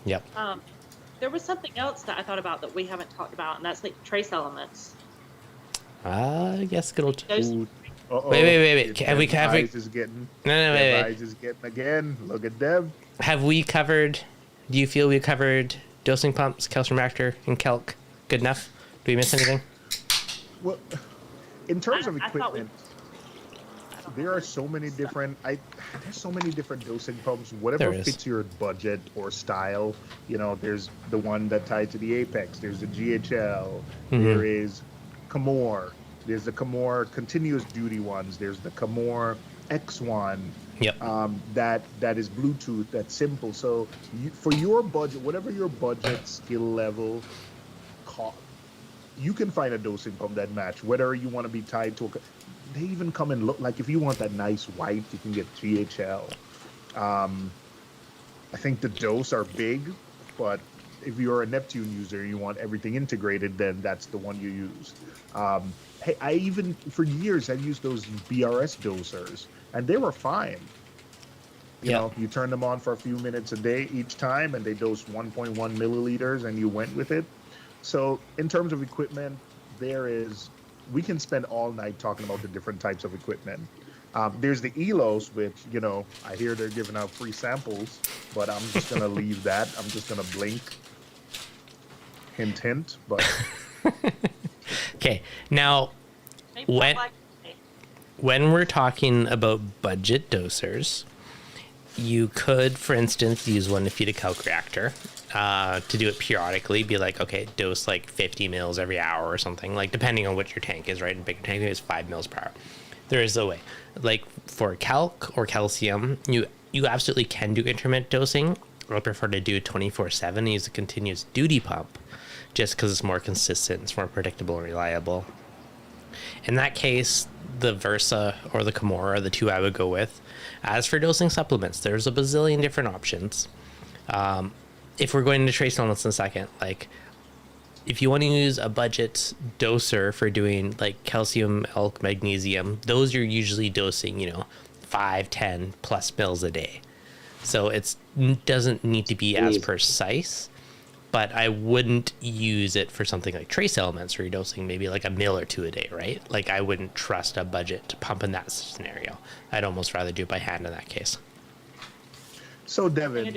Yep. There was something else that I thought about that we haven't talked about, and that's like trace elements. I guess good old. Wait. Have we covered? Is getting, No, wait. is getting again. Look at Dev. Have we covered? Do you feel we covered dosing pumps, calcium reactor, and calc? Good enough? Do we miss anything? Well, in terms of equipment, there are so many different. There's so many different dosing pumps. Whatever fits your budget or style. You know, there's the one that tied to the Apex. There's the GHL. There is Camor. There's the Camor continuous duty ones. There's the Camor X1. Yep. That is Bluetooth. That's simple. So for your budget, whatever your budget, skill level, you can find a dosing pump that match. Whether you want to be tied to they even come and look like if you want that nice white, you can get GHL. I think the dose are big, but if you're a Neptune user, you want everything integrated, then that's the one you use. Hey, I even for years I've used those BRS dosers, and they were fine. You know, you turn them on for a few minutes a day each time, and they dose 1.1 milliliters, and you went with it. So in terms of equipment, we can spend all night talking about the different types of equipment. There's the ELOs, which, you know, I hear they're giving out free samples, but I'm just going to leave that. I'm just going to blink. Hint, hint. But okay, now, when we're talking about budget dosers, you could, for instance, use one to feed a calc reactor. To do it periodically, be like, okay, dose like 50 mils every hour or something, like depending on what your tank is, right? A bigger tank is 5 mils per hour. There is a way. Like for calc or calcium, you absolutely can do intermittent dosing. I prefer to do 24/7 and use a continuous duty pump just because it's more consistent, it's more predictable and reliable. In that case, the Versa or the Camor are the two I would go with. As for dosing supplements, there's a bazillion different options. If we're going to trace elements in a second, like if you want to use a budget doser for doing like calcium, elk, magnesium, those you're usually dosing, 5, 10 plus mils a day. So it doesn't need to be as precise, but I wouldn't use it for something like trace elements where you're dosing maybe like a mil or 2 a day, right? Like I wouldn't trust a budget pump in that scenario. I'd almost rather do it by hand in that case. So Devin,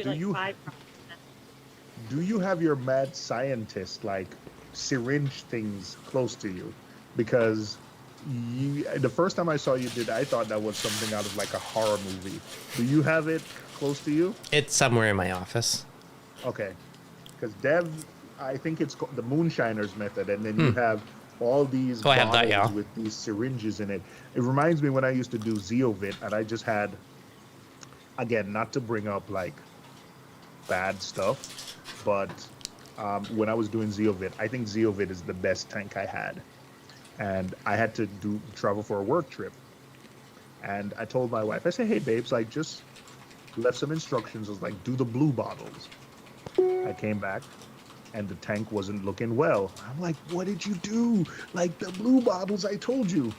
do you have your mad scientist like syringe things close to you? Because the first time I saw you did, I thought that was something out of like a horror movie. Do you have it close to you? It's somewhere in my office. Okay. Because Dev, I think it's called the Moonshiner's method, and then you have all these bottles with these syringes in it. It reminds me when I used to do Zeovit, and I just had, again, not to bring up like bad stuff, but when I was doing Zeovit, I think Zeovit is the best tank I had. And I had to travel for a work trip. And I told my wife, I said, hey, babes, like just left some instructions. I was like, do the blue bottles. I came back and the tank wasn't looking well. I'm like, what did you do? Like the blue bottles, I told you.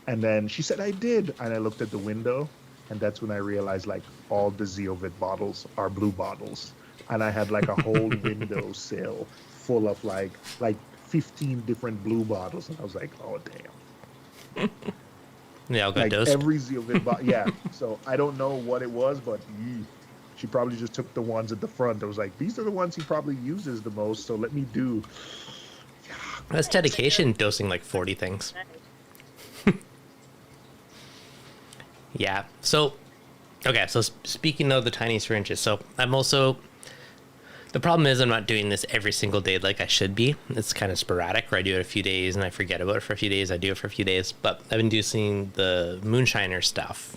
And then she said, I did. And I looked at the window And that's when I realized like all the Zeovit bottles are blue bottles. And I had like a whole windowsill full of like 15 different blue bottles. And I was like, oh damn. They all got Like dosed. every Zeovit bottle. Yeah. So I don't know what it was, but she probably just took the ones at the front. I was like, these are the ones he probably uses the most. So let me do. That's dedication, dosing like 40 things. Yeah. So, okay. So speaking of the tiny syringes, so I'm also, the problem is I'm not doing this every single day like I should be. It's kind of sporadic where I do it a few days and I forget about it for a few days. I do it for a few days, but I've been doing the moonshiner stuff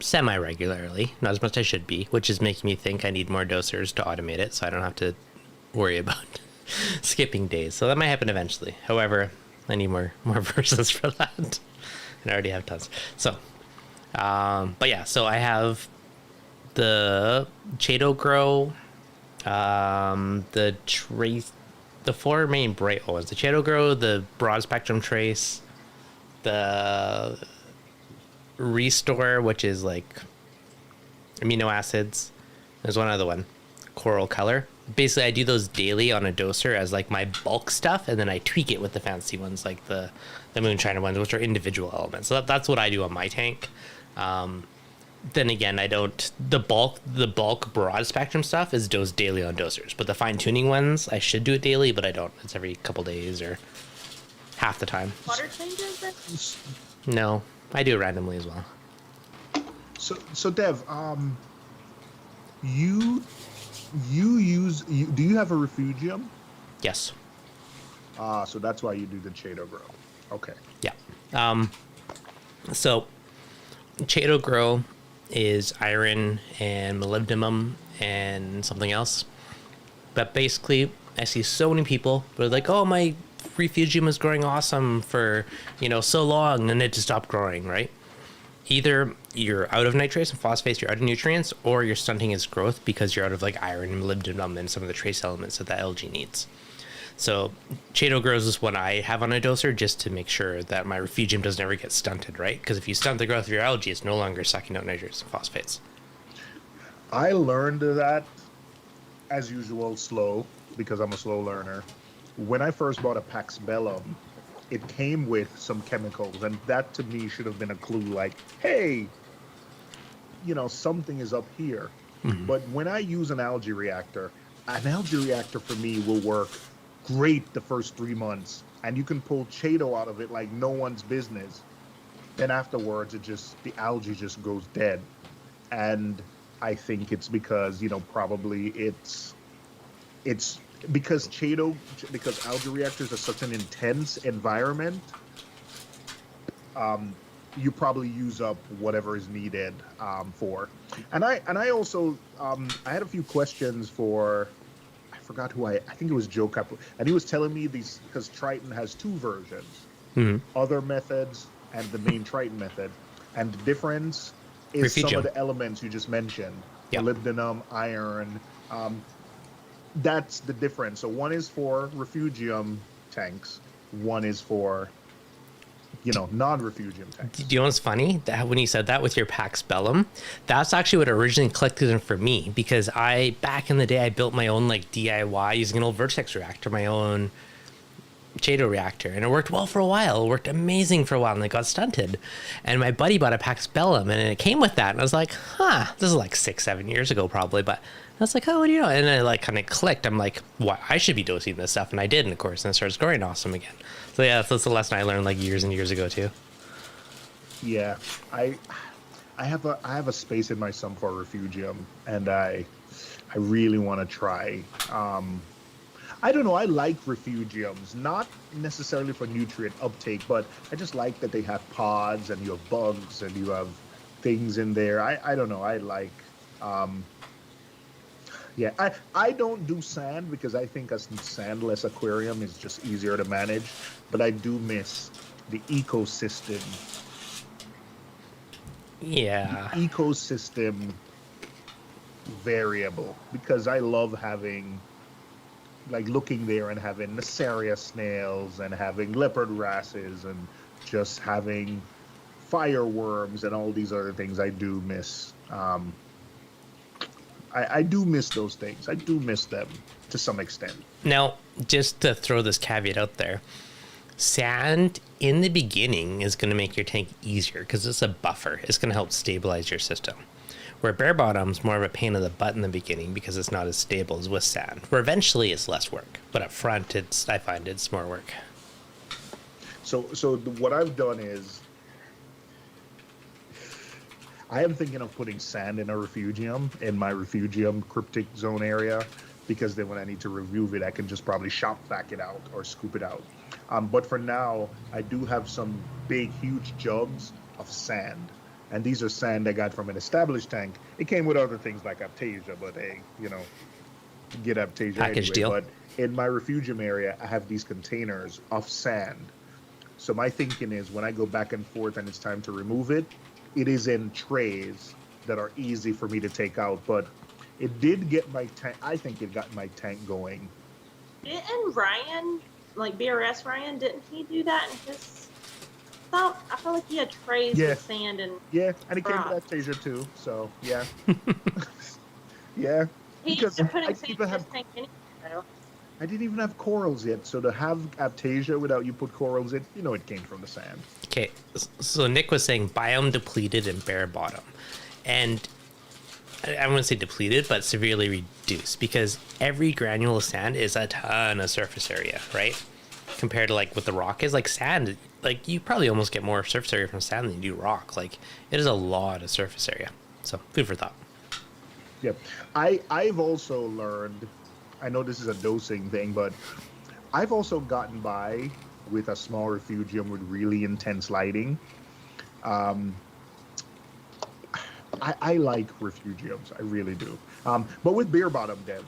semi-regularly, not as much as I should be, which is making me think I need more dosers to automate it so I don't have to worry about skipping days. So that might happen eventually. However, I need more verses for that. And I already have tons. So, but yeah, so I have the Chaeto Grow, the trace, the four main bright ones: the Chaeto Grow, the broad spectrum trace, the Restore, which is like amino acids. There's one other one, Coral Color. Basically, I do those daily on a doser as like my bulk stuff, and then I tweak it with the fancy ones, like the moonshiner ones, which are individual elements. So that's what I do on my tank. Then again, I don't, the bulk broad spectrum stuff is dosed daily on dosers, but the fine tuning ones I should do it daily, but I don't. It's every couple days or half the time. Water changes? No, I do it randomly as well. So Dev, do you have a refugium? Yes. So that's why you do the Chaeto Grow. Okay. Yeah. So Chaeto Grow is iron and molybdenum and something else. But basically, I see so many people who are like, oh, my refugium is growing awesome for, so long, and it just stopped growing, right? Either you're out of nitrates and phosphates, you're out of nutrients, or you're stunting its growth because you're out of like iron and molybdenum and some of the trace elements that the algae needs. So Chaeto Grows is one I have on a doser just to make sure that my refugium doesn't ever get stunted, right? Because if you stunt the growth of your algae, it's no longer sucking out nitrates and phosphates. I learned that, as usual, slow, because I'm a slow learner. When I first bought a Pax Bellum, it came with some chemicals, and that to me should have been a clue like, hey, something is up here. Mm-hmm. But when I use an algae reactor for me will work great the first 3 months, and you can pull Chaeto out of it like no one's business. Then afterwards, the algae just goes dead. And I think it's because, probably it's because algae reactors are such an intense environment, you probably use up whatever is needed for. And I also I had a few questions for, I forgot who I think it was Joe Capo, and he was telling me these because Triton has two versions, other methods and the main Triton method, and the difference is some of the elements you just mentioned, molybdenum, iron. That's the difference. So one is for refugium tanks, one is for non-refugium tanks. Do you know what's funny? That when you said that with your Pax Bellum, that's actually what originally clicked in for me, because back in the day, I built my own like DIY using an old Vertex reactor, my own Chaeto reactor, and it worked well for a while. It worked amazing for a while, and it got stunted. And my buddy bought a Pax Bellum, and it came with that, and I was like, this is like 6-7 years ago probably, but I was like, oh, what do you know? And then it like kind of clicked. I'm like, what? I should be dosing this stuff, and I did, and of course, and it starts growing awesome again. So yeah, that's a lesson I learned like years and years ago too. Yeah, I have a space in my sump for refugium, and I really want to try. I don't know. I like refugiums, not necessarily for nutrient uptake, but I just like that they have pods and you have bugs and you have things in there. I don't know. I like. Yeah, I don't do sand because I think a sandless aquarium is just easier to manage, but I do miss the ecosystem. Yeah. The ecosystem variable, because I love having, like, looking there and having Nasaria snails and having leopard wrasses and just having fireworms and all these other things I do miss. I do miss those things. I do miss them to some extent. Now, just to throw this caveat out there, sand in the beginning is going to make your tank easier because it's a buffer. It's going to help stabilize your system. Where bare bottom's more of a pain in the butt in the beginning because it's not as stable as with sand. Where eventually it's less work, but up front I find it's more work. So what I've done is, I am thinking of putting sand in a refugium in my refugium cryptic zone area, because then when I need to remove it, I can just probably shop vac it out or scoop it out. But for now, I do have some big, huge jugs of sand. And these are sand I got from an established tank. It came with other things like Aptasia, but hey, get Aptasia Package anyway. deal. But in my refugium area, I have these containers of sand. So my thinking is when I go back and forth and it's time to remove it, it is in trays that are easy for me to take out. But it did get my tank, I think it got my tank going. Didn't Ryan, like BRS Ryan, didn't he do that in his stuff? I feel like he had trays with sand and yeah, and it came rocks. with Aptasia too. So yeah, yeah. He's Because putting I sand even in his have tank anyway, though. I didn't even have corals yet, so to have Aptasia without you put corals in, it came from the sand. Okay, so Nick was saying biome depleted and bare bottom. And I wouldn't say depleted, but severely reduced, because every granule of sand is a ton of surface area, right? Compared to like what the rock is, like sand, like you probably almost get more surface area from sand than you do rock. Like it is a lot of surface area. So food for thought. Yep. I've also learned, I know this is a dosing thing, but I've also gotten by with a small refugium with really intense lighting. I like refugiums, I really do. But with beer bottom, Dev,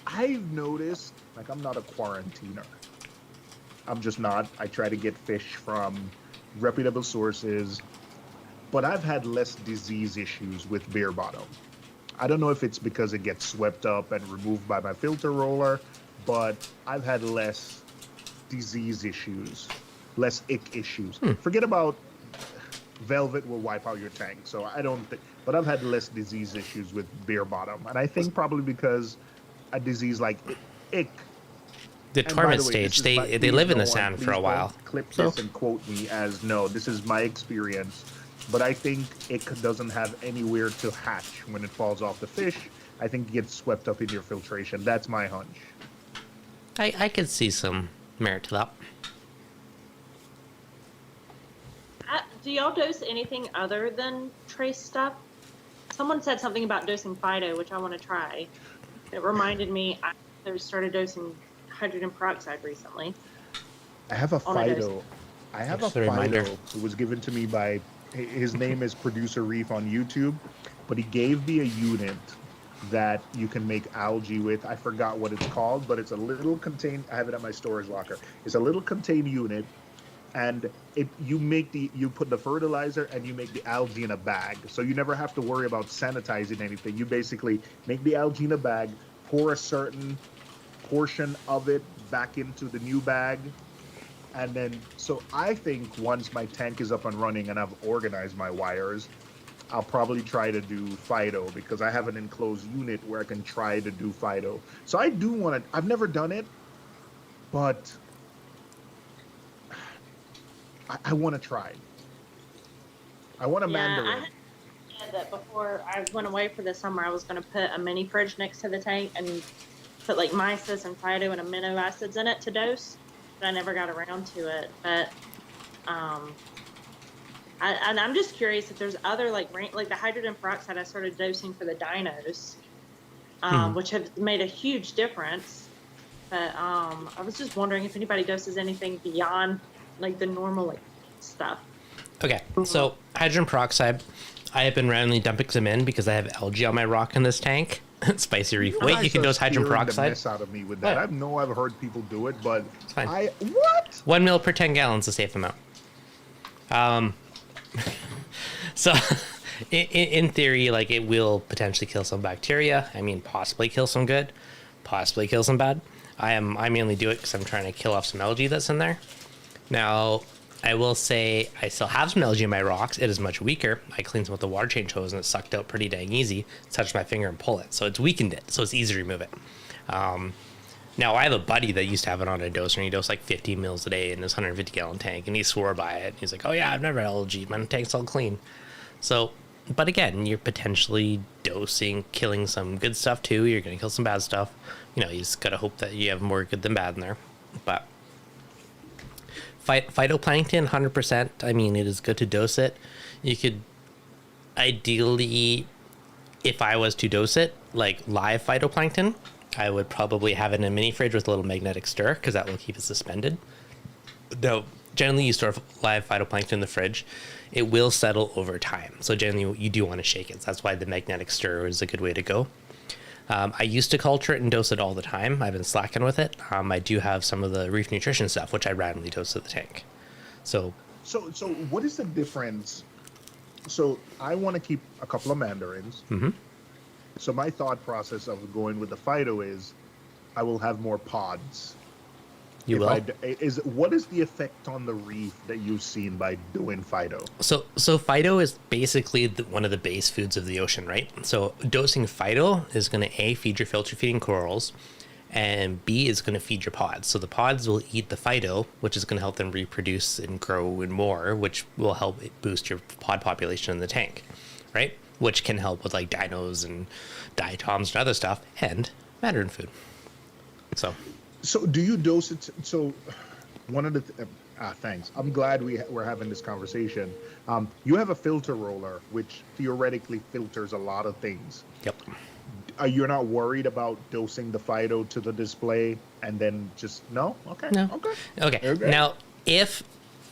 I've noticed, like, I'm not a quarantiner. I'm just not. I try to get fish from reputable sources, but I've had less disease issues with beer bottom. I don't know if it's because it gets swept up and removed by my filter roller, but I've had less disease issues, less ick issues. Forget about velvet will wipe out your tank, so I don't think, but I've had less disease issues with beer bottom, and I think probably because a disease like ick. The And by torment the way, stage, this is they live in the please sand for a don't while. Clip So- this and quote me as no. This is my experience, but I think it doesn't have anywhere to hatch when it falls off the fish. I think it gets swept up in your filtration. That's my hunch. I could see some merit to that. Do y'all dose anything other than trace stuff? Someone said something about dosing Fido, which I want to try. It reminded me I started dosing hydrogen peroxide recently. I have a On a Fido. I have Just a a reminder. Fido. It was given to me by, his name is Producer Reef on YouTube, but he gave me a unit that you can make algae with. I forgot what it's called, but it's a little contained. I have it at my storage locker. It's a little contained unit, and you put the fertilizer and you make the algae in a bag, so you never have to worry about sanitizing anything. You basically make the algae in a bag, pour a certain portion of it back into the new bag, and then, so I think once my tank is up and running and I've organized my wires, I'll probably try to do Fido, because I have an enclosed unit where I can try to do Fido. So I do want to, I've never done it, but I want to try. I want a mandarin. I had that before I went away for the summer. I was going to put a mini fridge next to the tank and put like mysis and Fido and amino acids in it to dose, but I never got around to it. But I'm just curious if there's other like the hydrogen peroxide I started dosing for the dinos, which have made a huge difference. But I was just wondering if anybody doses anything beyond like the normal like stuff. Okay, so hydrogen peroxide, I have been randomly dumping some in because I have algae on my rock in this tank. Spicy Reef. Wait, you can dose hydrogen scaring the peroxide? mess out of me with that. What? I know I've heard people do it, but It's fine. What? 1 mil per 10 gallons is a safe amount. So in theory, like, it will potentially kill some bacteria. I mean, possibly kill some good, possibly kill some bad. I mainly do it because I'm trying to kill off some algae that's in there. Now, I will say I still have some algae in my rocks. It is much weaker. I cleaned some with the water change hose and it sucked out pretty dang easy. Touch my finger and pull it. So it's weakened it. So it's easy to remove it. Now I have a buddy that used to have it on a doser and he dosed like 50 mils a day in his 150-gallon tank and he swore by it. He's like, oh yeah, I've never had algae. My tank's all clean. So, but again, you're potentially dosing, killing some good stuff too. You're going to kill some bad stuff. You know, you just got to hope that you have more good than bad in there. But phytoplankton, 100%. I mean, it is good to dose it. You could ideally, if I was to dose it, like live phytoplankton, I would probably have it in a mini fridge with a little magnetic stir because that will keep it suspended. Though, generally you store live phytoplankton in the fridge, it will settle over time. So generally you do want to shake it. So that's why the magnetic stir is a good way to go. I used to culture it and dose it all the time. I've been slacking with it. I do have some of the reef nutrition stuff, which I randomly dose to the tank. So what is the difference? So I want to keep a couple of mandarins. Mm-hmm. So my thought process of going with the phyto is I will have more pods. You will? What is the effect on the reef that you've seen by doing phyto? So phyto is basically one of the base foods of the ocean, right? So dosing phyto is going to A, feed your filter feeding corals, and B, is going to feed your pods. So the pods will eat the phyto, which is going to help them reproduce and grow and more, which will help boost your pod population in the tank, right? Which can help with like dinos and diatoms and other stuff, and mandarin food. So do you dose it? So one of the thanks. I'm glad we're having this conversation. You have a filter roller, which theoretically filters a lot of things. Yep. You're not worried about dosing the phyto to the display and then just no? Okay. No. Okay. Now, if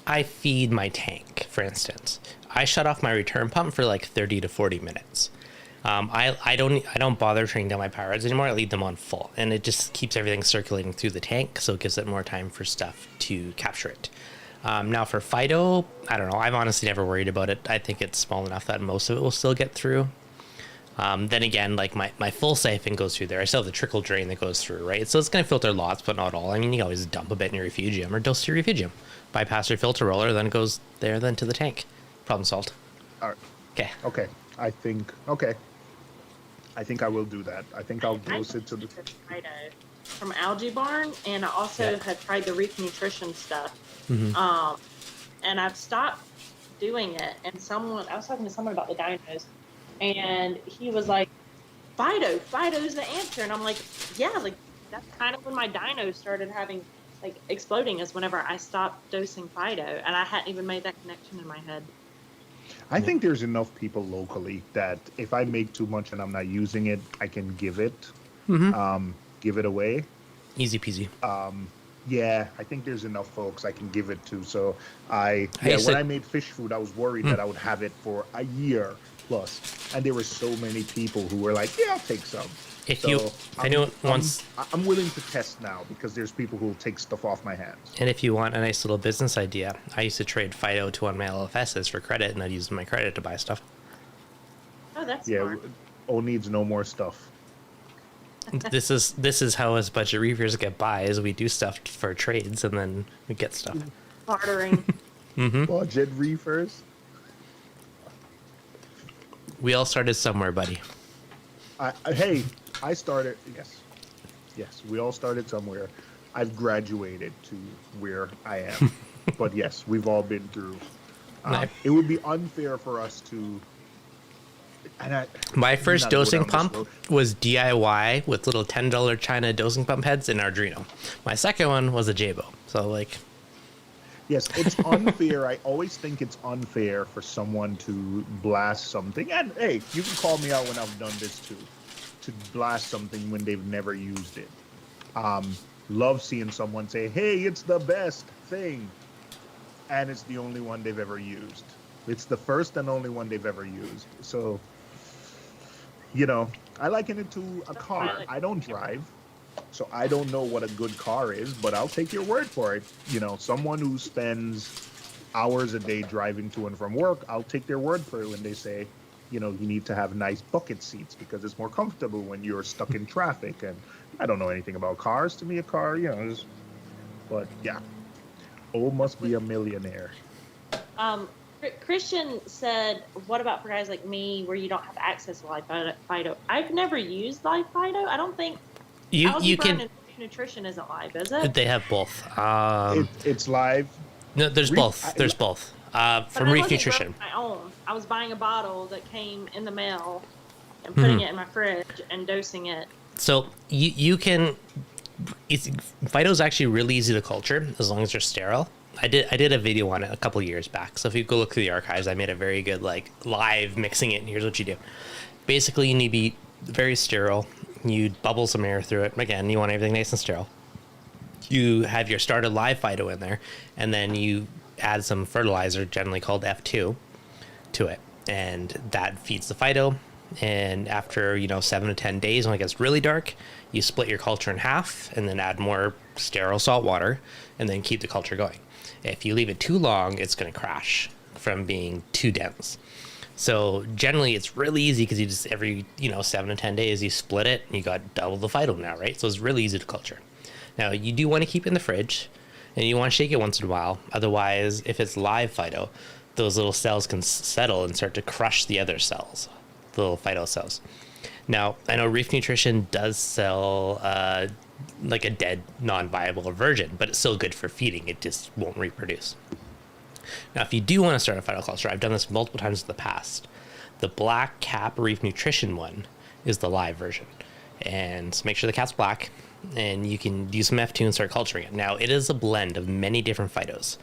I feed my tank, for instance, I shut off my return pump for like 30 to 40 minutes. I don't bother turning down my power heads anymore. I leave them on full, and it just keeps everything circulating through the tank, so it gives it more time for stuff to capture it. Now for phyto, I don't know. I've honestly never worried about it. I think it's small enough that most of it will still get through. Then again, like my full siphon goes through there. I still have the trickle drain that goes through, right? So it's going to filter lots, but not all. I mean, you can always dump a bit in your refugium or dose your refugium. Bypass your filter roller, then it goes there, then to the tank. Problem solved. All right. Okay. I think I will do that. I think I'll dose it to the from Algae Barn, and I also have tried the Reef Nutrition stuff. Mm-hmm. And I've stopped doing it. And I was talking to someone about the dinos, and he was like, Phyto's the answer. And I'm like, yeah, like that's kind of when my dinos started having like exploding, is whenever I stopped dosing Phyto, and I hadn't even made that connection in my head. I think there's enough people locally that if I make too much and I'm not using it, I can give it away. Easy peasy. Yeah, I think there's enough folks I can give it to. So when I made fish food, I was worried that I would have it for a year plus, and there were so many people who were like, "Yeah, I'll take some." I'm willing to test now because there's people who will take stuff off my hands. And if you want a nice little business idea, I used to trade Phyto to one of my LFSs for credit, and I'd use my credit to buy stuff. Oh, that's smart. O needs no more stuff. This is how us budget reefers get by, is we do stuff for trades and then we get stuff. Bartering. Mm-hmm. Budget reefers. We all started somewhere, buddy. I started. Yes, we all started somewhere. I've graduated to where I am, but yes, we've all been through. It would be unfair for us to. My first dosing pump was DIY with little $10 China dosing pump heads in Arduino. My second one was a Jabo. So like. Yes, it's unfair. I always think it's unfair for someone to blast something. And hey, you can call me out when I've done this too. To blast something when they've never used it. Love seeing someone say, hey, it's the best thing. And it's the only one they've ever used. It's the first and only one they've ever used. So, I liken it to a car. I don't drive, so I don't know what a good car is, but I'll take your word for it. Someone who spends hours a day driving to and from work, I'll take their word for it when they say, you need to have nice bucket seats because it's more comfortable when you're stuck in traffic. And I don't know anything about cars. To me, a car, but yeah. O must be a millionaire. Christian said, "What about for guys like me, where you don't have access to live Fido?" I've never used live Fido. I don't think you can. and nutrition isn't live, is it? They have both. It's live. No, there's both. There's both. From Reef Nutrition. My own. I was buying a bottle that came in the mail and putting it in my fridge and dosing it. So you can. Fido's actually really easy to culture as long as they're sterile. I did a video on it a couple years back. So if you go look through the archives, I made a very good live mixing it. And here's what you do. Basically, you need to be very sterile. You bubble some air through it. Again, you want everything nice and sterile. You have your started live Fido in there, and then you add some fertilizer, generally called F2, to it, and that feeds the Fido. And after 7 to 10 days, when it gets really dark, you split your culture in half, and then add more sterile salt water, and then keep the culture going. If you leave it too long, it's going to crash from being too dense. So generally, it's really easy because you just every 7 to 10 days you split it, and you got double the Fido now, right? So it's really easy to culture. Now you do want to keep it in the fridge, and you want to shake it once in a while. Otherwise, if it's live Fido, those little cells can settle and start to crush the other cells, the little Fido cells. Now I know Reef Nutrition does sell like a dead, non-viable virgin, but it's still good for feeding. It just won't reproduce. Now, if you do want to start a Fido culture, I've done this multiple times in the past. The black cap Reef Nutrition one is the live version. And so make sure the cap's black, and you can use some F2 and start culturing it. Now, it is a blend of many different Fidos.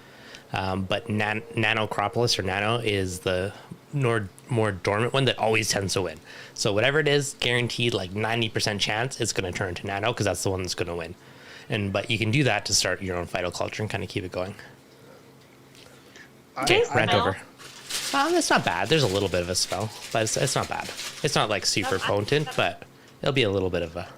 But Nanocropolis or Nano is the more dormant one that always tends to win. So whatever it is, guaranteed 90% chance it's going to turn into Nano, because that's the one that's going to win. But you can do that to start your own Fido culture and kind of keep it going. Okay, rant over. It's not bad. There's a little bit of a smell, but it's not bad. It's not super potent, but it'll be a little bit of a.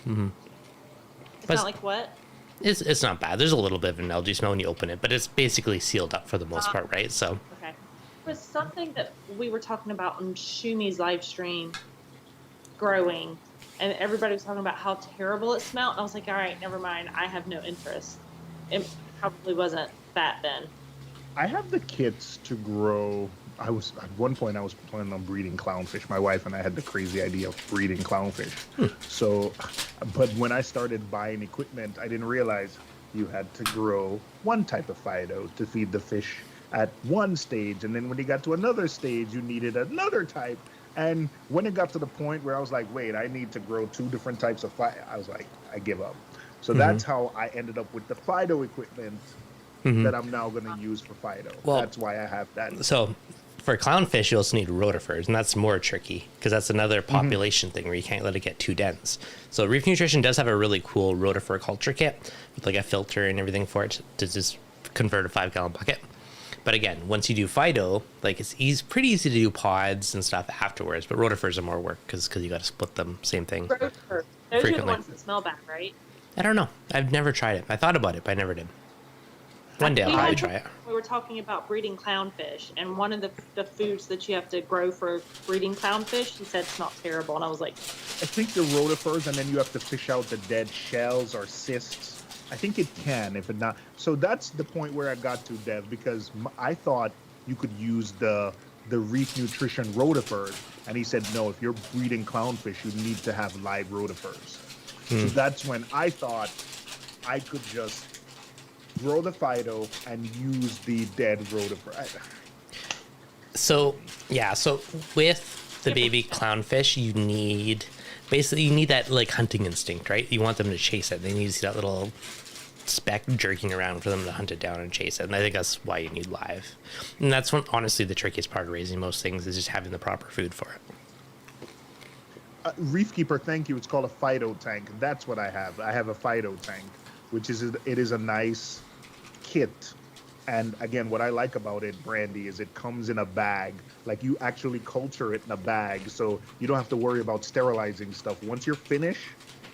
It's not like what? It's not bad. There's a little bit of an algae smell when you open it, but it's basically sealed up for the most part, right? So. Okay. There was something that we were talking about on Shumi's live stream, growing, and everybody was talking about how terrible it smelled. And I was like, all right, never mind. I have no interest. It probably wasn't that then. I have the kits to grow. At one point I was planning on breeding clownfish. My wife and I had the crazy idea of breeding clownfish. So, but when I started buying equipment, I didn't realize you had to grow one type of Fido to feed the fish at one stage. And then when you got to another stage, you needed another type. And when it got to the point where I was like, wait, I need to grow 2 different types of Fido, I was like, I give up. So that's how I ended up with the Fido equipment that I'm now going to use for Fido. Well, that's why I have that. So for clownfish, you also need rotifers, and that's more tricky because that's another population thing where you can't let it get too dense. So Reef Nutrition does have a really cool rotifer culture kit with a filter and everything for it to just convert a 5-gallon bucket. But again, once you do Fido, it's pretty easy to do pods and stuff afterwards, but rotifers are more work because you got to split them, same thing. Rotifer. Those are the ones that smell bad, right? I don't know. I've never tried it. I thought about it, but I never did. One day I'll probably try it. We were talking about breeding clownfish, and one of the foods that you have to grow for breeding clownfish, he said it's not terrible, and I was like... I think the rotifers, and then you have to fish out the dead shells or cysts. I think it can, if it not... So that's the point where I got to, Dev, because I thought you could use the Reef Nutrition rotifers, and he said, no, if you're breeding clownfish, you need to have live rotifers. So that's when I thought I could just grow the Fido and use the dead rotifer. So with the baby clownfish, you need that hunting instinct, right? You want them to chase it. They need to see that little speck jerking around for them to hunt it down and chase it. And I think that's why you need live. And that's honestly the trickiest part of raising most things is just having the proper food for it. Reefkeeper, thank you. It's called a Fido tank. That's what I have. I have a Fido tank, which is a nice kit. And again, what I like about it, Brandy, is it comes in a bag. You actually culture it in a bag, so you don't have to worry about sterilizing stuff. Once you're finished,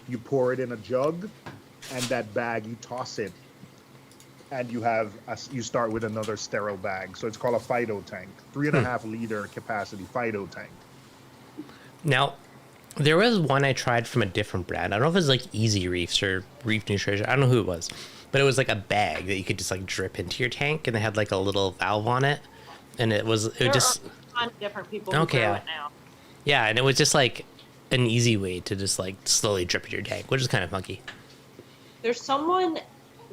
you pour it in a jug, and that bag, you toss it, and you start with another sterile bag. So it's called a Fido tank, 3.5 liter capacity Fido tank. Now, there was one I tried from a different brand. I don't know if it was Easy Reefs or Reef Nutrition. I don't know who it was. but it was like a bag that you could just like drip into your tank, and they had like a little valve on it, and it just are a ton of different people who Okay, grow yeah. it now. yeah, and it was just like an easy way to just like slowly drip in your tank, which is kind of funky. There's someone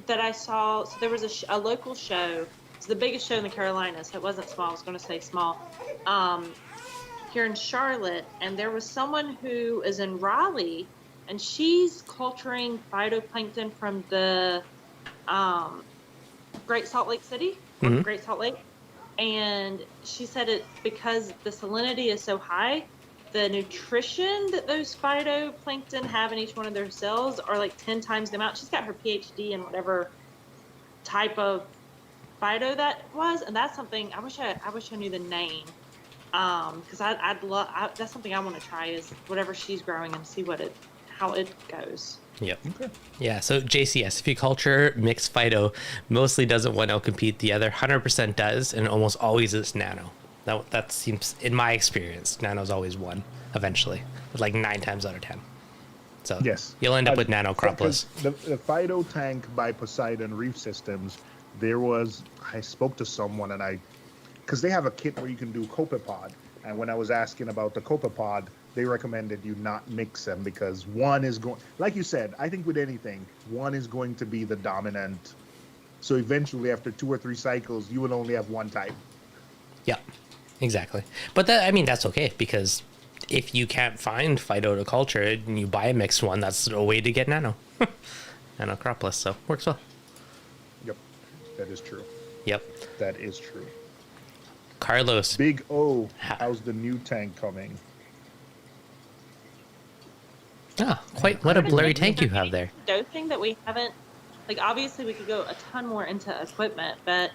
that I saw. So there was a local show. It's the biggest show in the Carolinas. So it wasn't small. I was going to say small. Here in Charlotte, and there was someone who is in Raleigh, and she's culturing phytoplankton from the Great Salt Lake City, Mhm. Great Salt Lake, and she said it's because the salinity is so high, the nutrition that those phytoplankton have in each one of their cells are like 10 times the amount. She's got her PhD in whatever type of phyto that was, and that's something I wish I knew the name. Because I'd love that's something I want to try is whatever she's growing and see how it goes. Yep. Okay. Yeah, so JCS, if you culture mixed phyto, mostly doesn't one outcompete the other, 100% does, and almost always is nano. That seems, in my experience, nano's always won eventually, like 9 times out of 10. So Yes. you'll end up with nano cropless. The Phyto tank by Poseidon Reef Systems, I spoke to someone because they have a kit where you can do copepod. And when I was asking about the copepod, they recommended you not mix them because one is going, like you said, I think with anything, one is going to be the dominant. So eventually after 2 or 3 cycles, you will only have one type. Yeah, exactly. But that's okay, because if you can't find phyto to culture and you buy a mixed one, that's a way to get nano. Nano cropless, so works well. Yep, that is true. Yep. That is true. Carlos. Big O, how's the new tank coming? Ah, quite what a blurry tank you have there. Dosing that we haven't, like obviously we could go a ton more into equipment, but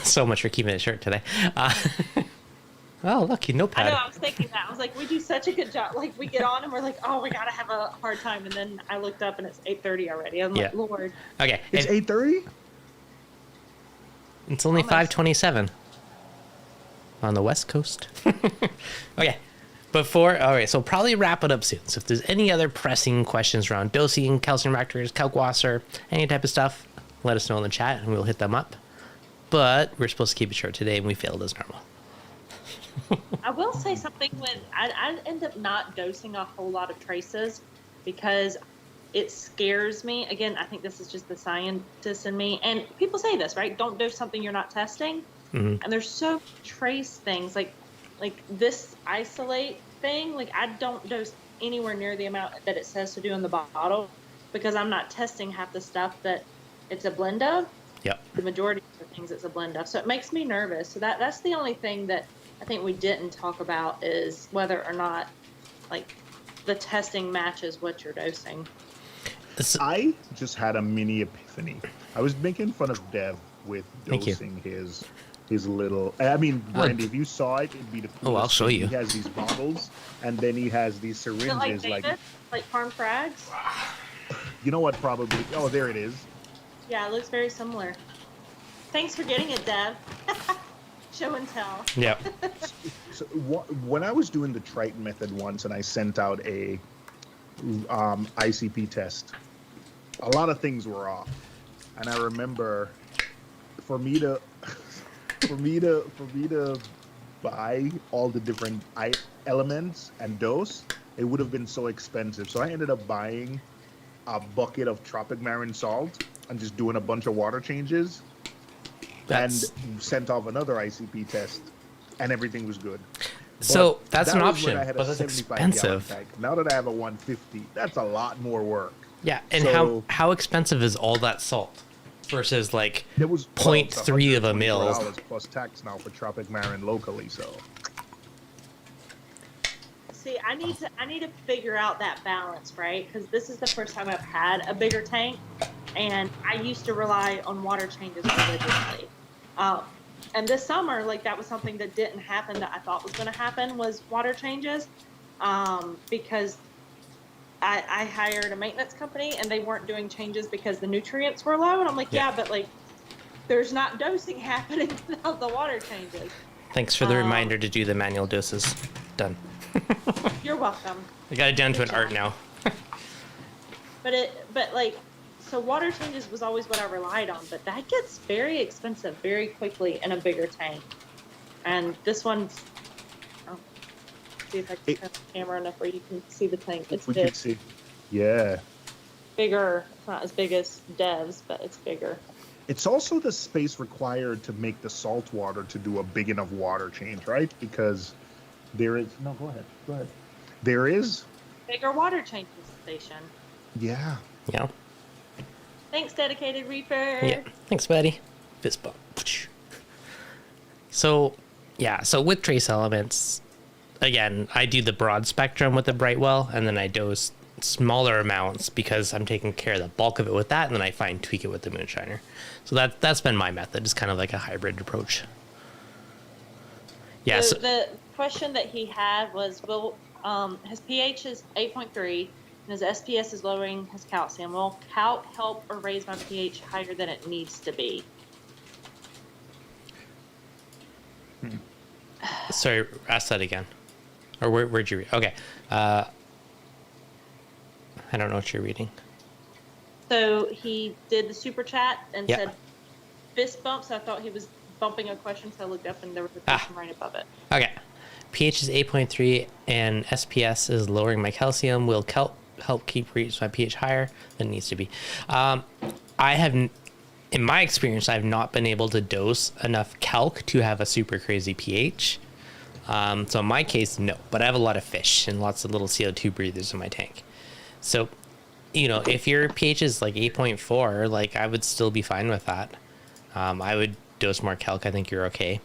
So much for keeping it short today. Oh, look, your notepad. I know I was thinking that. I was like, we do such a good job. Like we get on and we're like, oh, we gotta have a hard time, and then I looked up and it's 8:30 already. I'm like, Yeah. Lord. Okay. It's 8:30? It's only Almost. 5:27 on the West Coast. Okay. All right, so probably wrap it up soon. So if there's any other pressing questions around dosing, calcium reactors, Kalkwasser, any type of stuff, let us know in the chat and we'll hit them up. But we're supposed to keep it short today, and we failed as normal. I will say something when I end up not dosing a whole lot of traces because it scares me. Again, I think this is just the scientist in me. And people say this, right? Don't dose something you're not testing. Mhm. And there's so trace things like this isolate thing. Like I don't dose anywhere near the amount that it says to do in the bottle because I'm not testing half the stuff that it's a blend of. Yep. The majority of the things it's a blend of. So it makes me nervous. So that's the only thing that I think we didn't talk about is whether or not like the testing matches what you're dosing. I just had a mini epiphany. I was making fun of Dev with Thank you. dosing his little. I mean, Brandy, if you saw it, it'd be the coolest. I'll show thing. you. He has these bottles, and then he has these Is it like syringes. David? Like farm frags? You know what? Probably. Oh, there it is. Yeah, it looks very similar. Thanks for getting it, Dev. Show and tell. Yep. So when I was doing the Triton method once, and I sent out a ICP test, a lot of things were off, and I remember for me to buy all the different elements and dose, it would have been so expensive. So I ended up buying a bucket of tropic marine salt and just doing a bunch of water changes. That's And sent off another ICP test, and everything was good. so But that's that an was when option, I had a but that's 75-gallon expensive. tank. Now that I have a 150, that's a lot more work. Yeah, and So- how expensive is all that salt versus like There was 0.3 of a mil? $124 plus tax now for tropic marine locally. So See, I need to figure out that balance, right? Because this is the first time I've had a bigger tank, and I used to rely on water changes religiously. And this summer, like that was something that didn't happen that I thought was going to happen was water changes, because I hired a maintenance company and they weren't doing changes because the nutrients were low, and I'm like, yeah, but like there's not dosing happening without the water changes. Thanks for the reminder to do the manual doses. Done. You're welcome. I got it down to Good an art job. now. But like, so water changes was always what I relied on, but that gets very expensive very quickly in a bigger tank. And this one's, oh, see if I can turn the camera enough where you can see the tank. It's We big. can see. Yeah. Bigger. It's not as big as Dev's, but it's bigger. It's also the space required to make the salt water to do a big enough water change, right? Because there is no. Go ahead. Go ahead. There is. Bigger water changes station. Yeah. Yeah. Thanks, dedicated reaper. Yeah. Thanks, buddy. Fist bump. So, yeah. So with trace elements, again, I do the broad spectrum with the Brightwell, and then I dose smaller amounts because I'm taking care of the bulk of it with that, and then I fine tweak it with the Moonshiner. So that's been my method. It's kind of like a hybrid approach. Yeah. So So the question that he had was, his pH is 8.3 and his SPS is lowering his calcium. Will calc help or raise my pH higher than it needs to be? sorry, ask that again. Or where'd you read? Okay. I don't know what you're reading. So he did the super chat and Yeah. said fist bump. So I thought he was bumping a question, so I looked up and there was a question right above it. Okay. pH is 8.3 and SPS is lowering my calcium. Will help keep reach my pH higher than it needs to be. I have, in my experience, I've not been able to dose enough calc to have a super crazy pH. So in my case, no. But I have a lot of fish and lots of little CO2 breathers in my tank. So, if your pH is like 8.4, like I would still be fine with that. I would dose more calc. I think you're okay.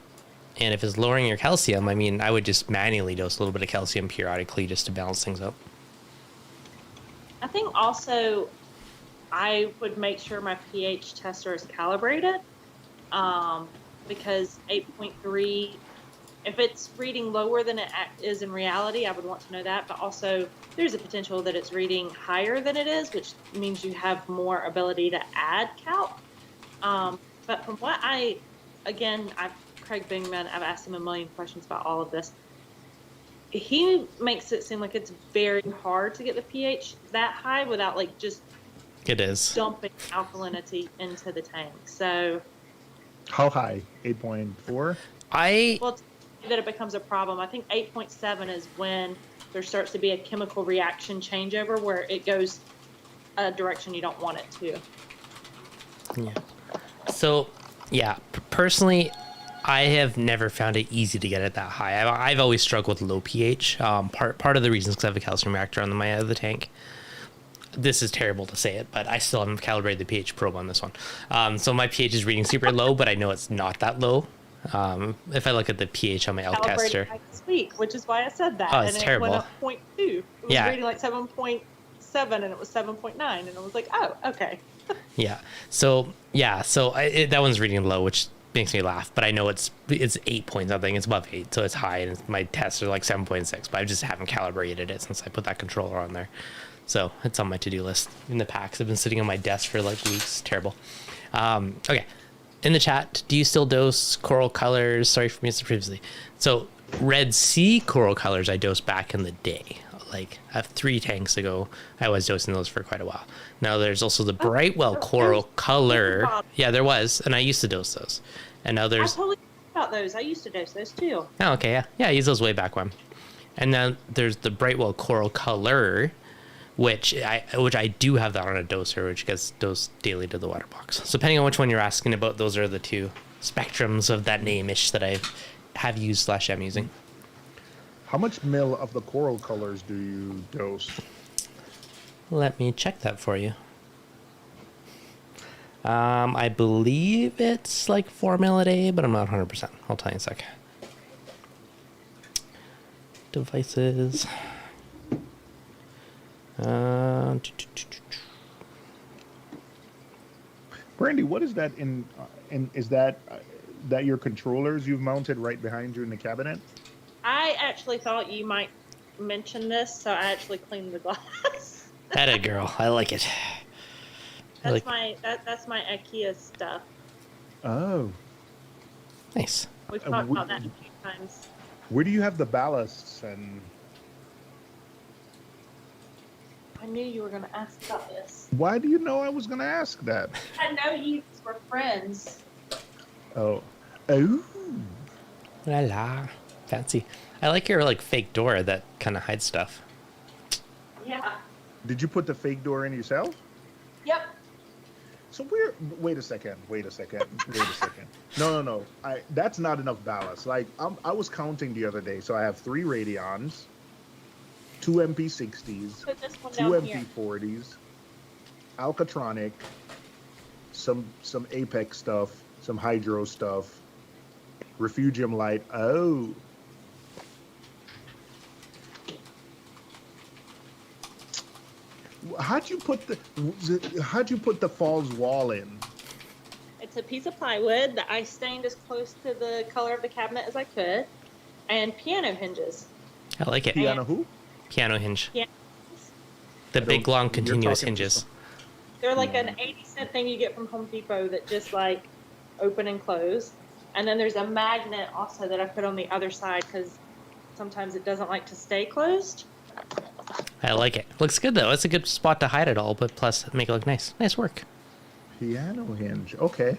And if it's lowering your calcium, I mean, I would just manually dose a little bit of calcium periodically just to balance things out. I think also I would make sure my pH tester is calibrated, because 8.3, if it's reading lower than it is in reality, I would want to know that. But also, there's a potential that it's reading higher than it is, which means you have more ability to add calc. But from what Craig Bingman, I've asked him a million questions about all of this. He makes it seem like it's very hard to get the pH that high without just It is. dumping alkalinity into the tank. So, How high? 8.4? well, that it becomes a problem. I think 8.7 is when there starts to be a chemical reaction changeover where it goes a direction you don't want it to. Yeah. So, yeah, personally, I have never found it easy to get it that high. I've always struggled with low pH. Part of the reason is because I have a calcium reactor on my other tank. This is terrible to say it, but I still haven't calibrated the pH probe on this one. So my pH is reading super low, but I know it's not that low. If I look at the pH on my Alcaster. This week, which is why I said that. Oh, it's and terrible. It went up 0.2. It was Yeah. reading like 7.7 and it was 7.9. And I was like, oh, okay. Yeah. So that one's reading low, which makes me laugh. But I know it's 8 point something. It's above 8, so it's high, and my tests are like 7.6. But I just haven't calibrated it since I put that controller on there. So it's on my to-do list. In the packs, have been sitting on my desk for like weeks. Terrible. Okay. In the chat, do you still dose coral colors? Sorry for missing previously. So Red Sea coral colors I dosed back in the day. Like 3 tanks ago, I was dosing those for quite a while. Now there's also the Brightwell coral color. Yeah, there was, and I used to dose those. And now I there's. totally forgot about those. I used to dose those too. Oh, okay, yeah, I used those way back when. And then there's the Brightwell coral color, which I do have that on a doser, which gets dosed daily to the water box. So depending on which one you're asking about, those are the 2 spectrums of that name-ish that I have used / am using. How much mil of the coral colors do you dose? Let me check that for you. I believe it's like 4 mil a day, but I'm not 100%. I'll tell you in a sec. Devices. Brandy, what is that in is that your controllers you've mounted right behind you in the cabinet? I actually thought you might mention this, so I actually cleaned the glass. Atta girl, I like it. That's my IKEA stuff. Oh. Nice. We've talked about that a few times. Where do you have the ballasts and I knew you were going to ask about this. Why do you know I was going to ask that? I know you were friends. Oh. Oh. La la. Fancy. I like your like fake door that kind of hides stuff. Yeah. Did you put the fake door in yourself? Yep. So wait a second. No. That's not enough ballast. Like I was counting the other day. So I have 3 Radions, 2 MP60s, Put this one 2 down here. MP40s, Alcatronic, some Apex stuff, some Hydro stuff, Refugium light. Oh. How'd you put the falls wall in? It's a piece of plywood that I stained as close to the color of the cabinet as I could, and piano hinges. I like it. Piano who? Piano hinge. Yeah. The I big don't- long you're continuous talking to hinges. They're like an 80-cent thing you get from Home Depot that just like open and close. And then there's a magnet also that I put on the other side because sometimes it doesn't like to stay closed. I like it. Looks good though. It's a good spot to hide it all, but plus make it look nice. Nice work. Piano hinge. Okay.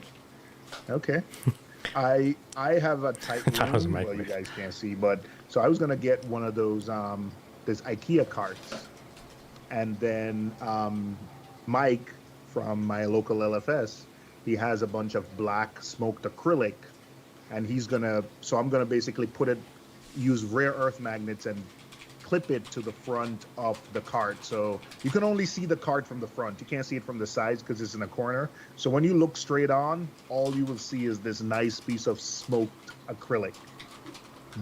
I have a tight thought it was a room. Well, you microwave. guys can't see, but so I was gonna get one of those this IKEA carts, and then Mike from my local LFS, he has a bunch of black smoked acrylic, and I'm gonna basically use rare earth magnets and clip it to the front of the cart. So you can only see the cart from the front. You can't see it from the sides because it's in a corner. So when you look straight on, all you will see is this nice piece of smoked acrylic.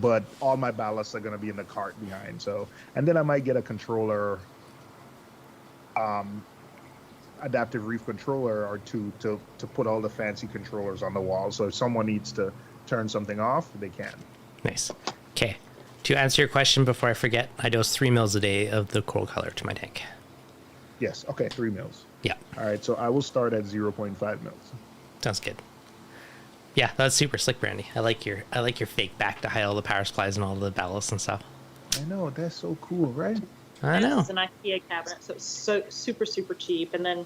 But all my ballasts are going to be in the cart behind. So, and then I might get a controller, adaptive reef controller or two to put all the fancy controllers on the wall. So if someone needs to turn something off, they can. Nice. Okay. To answer your question before I forget, I dose 3 mils a day of the coral color to my tank. Yes. Okay. 3 mils. Yeah. All right. So I will start at 0.5 mils. Sounds good. Yeah, that's super slick, Brandy. I like your fake back to hide all the power supplies and all the ballasts and stuff. I know. That's so cool, right? I know. This is an IKEA cabinet, so it's so super cheap. And then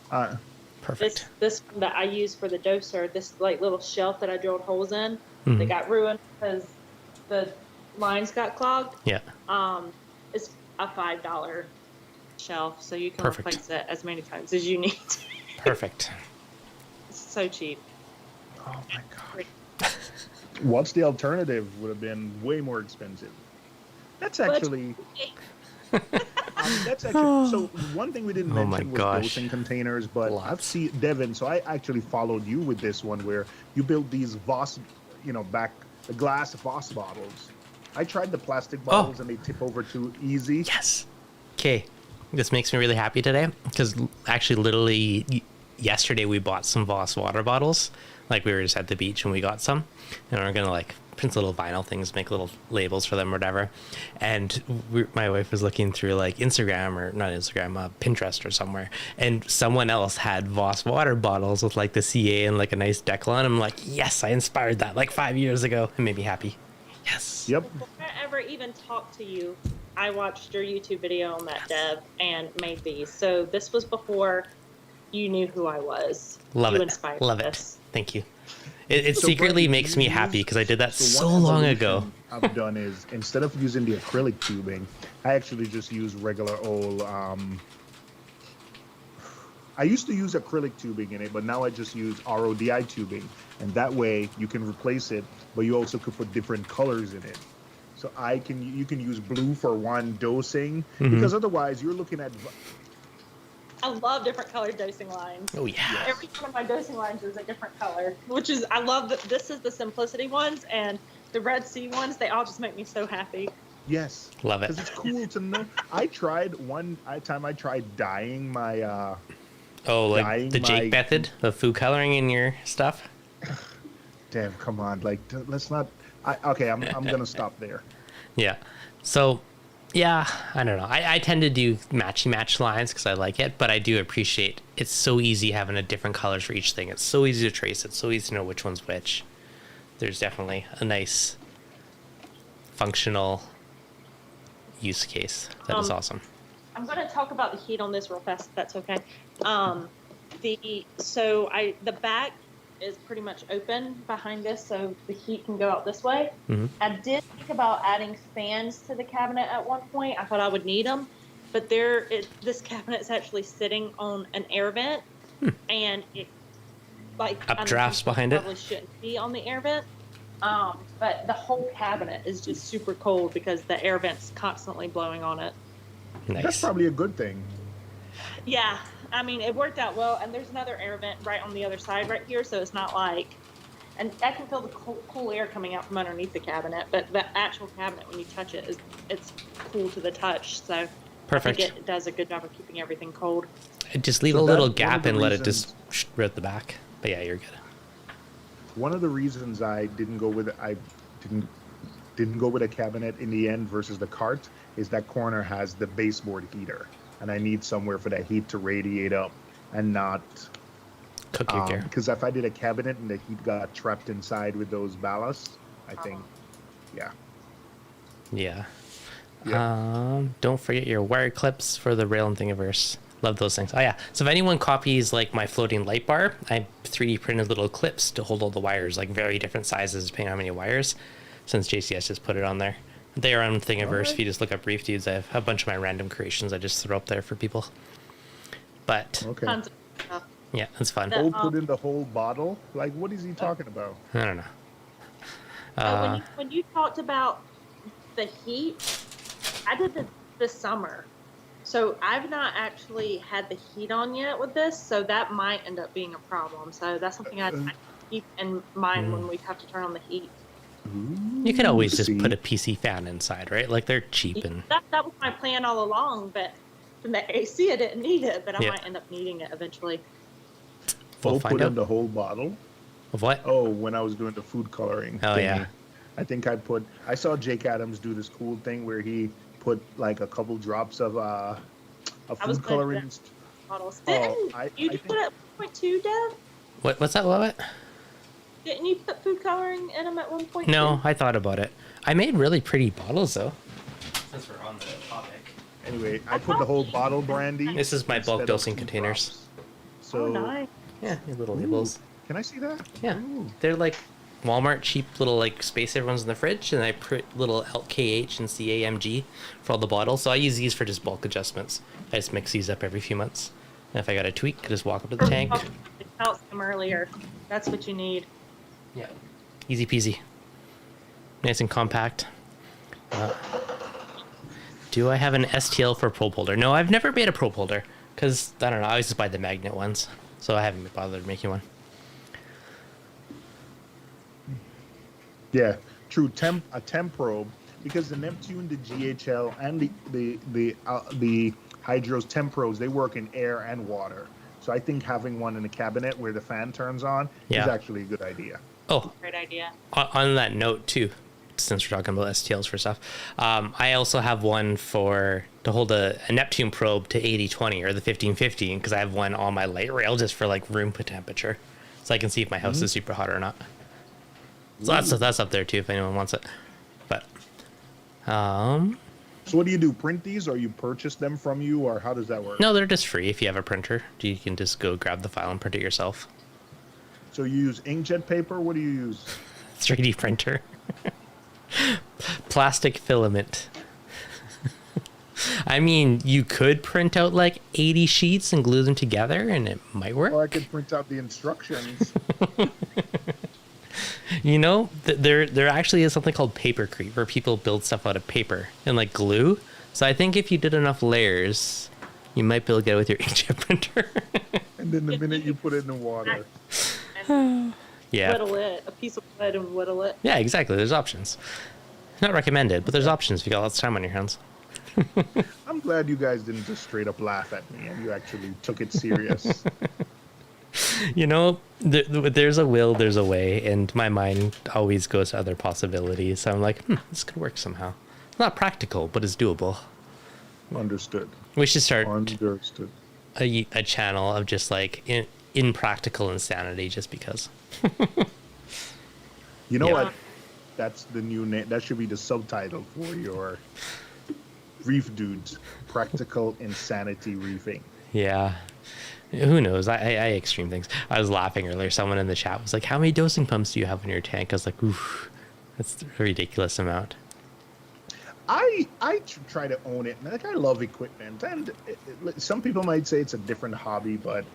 Perfect. this one that I use for the doser, this like little shelf that I drilled holes in, Mhm. they got ruined because the lines got clogged. Yeah. It's a $5 shelf, so you can Perfect. replace it as many times as you need. Perfect. It's so cheap. Oh my god. What's the alternative? Would have been way more expensive. That's actually. That's actually. So one thing we didn't Oh my mention was gosh. dosing containers, but Lots. I've seen Devin. So I actually followed you with this one where you built these Voss, the glass Voss bottles. I tried the plastic bottles and they tip over too easy. Yes. Okay. This makes me really happy today because actually literally yesterday we bought some Voss water bottles. Like we were just at the beach and we got some and we're going to like print little vinyl things, make little labels for them or whatever. And my wife was looking through like Instagram or not Instagram, Pinterest or somewhere. And someone else had Voss water bottles with like the CA and like a nice decal on them. I'm like, yes, I inspired that like 5 years ago. It made me happy. Yes. Yep. Before I ever even talked to you, I watched your YouTube video on that, Deb, and made these. So this was before you knew who I was. Love You it. inspired Love this. it. Thank you. It So, secretly Brian, makes you me use- happy because I did that so one long evolution ago. I've done is instead of using the acrylic tubing, I actually just use regular old. I used to use acrylic tubing in it, but now I just use RODI tubing, and that way you can replace it, but you also could put different colors in it. So you can use blue for one dosing because otherwise you're looking at. I love different colored dosing lines. Oh yeah. Every one of my dosing lines is a different color, which is, I love that this is the Simplicity ones and the Red Sea ones. They all just make me so happy. Yes. Love it. Because it's cool to know. I tried one time. I tried dyeing my. Oh, like dyeing the Jake my- method of food coloring in your stuff? Damn, come on! Like, let's not. Okay, I'm gonna stop there. Yeah. So, yeah, I don't know. I tend to do match lines because I like it, but I do appreciate it's so easy having a different colors for each thing. It's so easy to trace. It's so easy to know which one's which. There's definitely a nice functional use case. That is awesome. I'm going to talk about the heat on this real fast, if that's okay. The back is pretty much open behind this, so the heat can go out this way. Mm-hmm. I did think about adding fans to the cabinet at one point. I thought I would need them, but this cabinet's actually sitting on an air vent, and it updrafts behind it. Probably shouldn't be on the air vent. But the whole cabinet is just super cold because the air vent's constantly blowing on it. Nice. That's probably a good thing. Yeah, I mean, it worked out well, and there's another air vent right on the other side right here, so it's not like, and I can feel the cool air coming out from underneath the cabinet, but the actual cabinet, when you touch it, it's cool to the touch, so Perfect. I think it does a good job of keeping everything cold. Just leave So a little that's one of gap the and let it reasons- just rip the back. But yeah, you're good. One of the reasons I didn't go with a cabinet in the end versus the cart is that corner has the baseboard heater, and I need somewhere for that heat to radiate up and not Cook your gear. because if I did a cabinet and the heat got trapped inside with those ballasts, I think, yeah. Yeah. Yeah. Don't forget your wire clips for the rail and thingiverse. Love those things. Oh yeah. So if anyone copies like my floating light bar, I 3D printed little clips to hold all the wires, like very different sizes depending on how many wires. Since JCS just put it on there. They are on Thingiverse. If you just look up Reefdudes, I have a bunch of my random creations I just throw up there for people. But Okay. Tons of stuff. yeah, it's fun. That- Oh, put in the whole bottle? Like, what is he talking about? I don't know. When you talked about the heat, I did this summer. So I've not actually had the heat on yet with this, so that might end up being a problem. So that's something I keep in mind when we have to turn on the heat. You could always just See? put a PC fan inside, right? Like they're cheap and That was my plan all along, but from the AC I didn't need it, but I Yeah. might end up needing it eventually. we'll Put find in out. the whole bottle? Of what? Oh, when I was doing the food coloring. Oh, thingy. yeah. I think I saw Jake Adams do this cool thing where he put like a couple drops of I was food gonna coloring. do Bottles. Oh, Didn't I you do think- it at 1.2, Dev? What's that? What? Didn't you put food coloring in them at 1.2? No, I thought about it. I made really pretty bottles though. Since we're on the topic. Anyway, I put the whole bottle brandy. This is my bulk instead of dosing 2 containers. drops. So Oh, nice. Yeah, your little Ooh, labels. can I see that? Yeah, Ooh. they're like Walmart cheap little like space saver ones in the fridge, and I put little LKH and CAMG for all the bottles. So I use these for just bulk adjustments. I just mix these up every few months. And if I got a tweak, I just walk up to the tank. Out some earlier. That's what you need. Yeah, easy peasy. Nice and compact. Do I have an STL for probe holder? No, I've never made a probe holder because I don't know. I always just buy the magnet ones, so I haven't bothered making one. Yeah, true. A temp probe, because the Neptune, the GHL, and the Hydros temp probes, they work in air and water. So I think having one in the cabinet where the fan turns on is Yeah. actually a good idea. Oh, Great idea. on that note too, since we're talking about STLs for stuff, I also have one to hold a Neptune probe to 8020 or the 1515 because I have one on my light rail just for like room temperature, so I can see if my house is super hot or not. So that's up there too if anyone wants it. But So what do you do? Print these, or you purchase them from you, or how does that work? no, they're just free if you have a printer. You can just go grab the file and print it yourself. So you use inkjet paper? What do you use? 3D printer. Plastic filament. I mean, you could print out like 80 sheets and glue them together and it might work. Or I could print out the instructions. You know, there actually is something called papercrete where people build stuff out of paper and like glue. So I think if you did enough layers, you might be able to get it with your inkjet printer. And then the minute you put it in the water. And Yeah. whittle it. A piece of wood and whittle it. Yeah, exactly. There's options. Not recommended, but there's options if you got lots of time on your hands. I'm glad you guys didn't just straight up laugh at me and you actually took it serious. You know, there's a will, there's a way, and my mind always goes to other possibilities. So I'm like, this could work somehow. It's not practical, but it's doable. Understood. We should start Understood. a channel of just like impractical insanity just because. You know Yeah. what? That's the new name. That should be the subtitle for your Reefdudes, practical insanity reefing. Yeah. Who knows? I extreme things. I was laughing earlier. Someone in the chat was like, how many dosing pumps do you have in your tank? I was like, oof, that's a ridiculous amount. I try to own it. Like, I love equipment, and some people might say it's a different hobby, but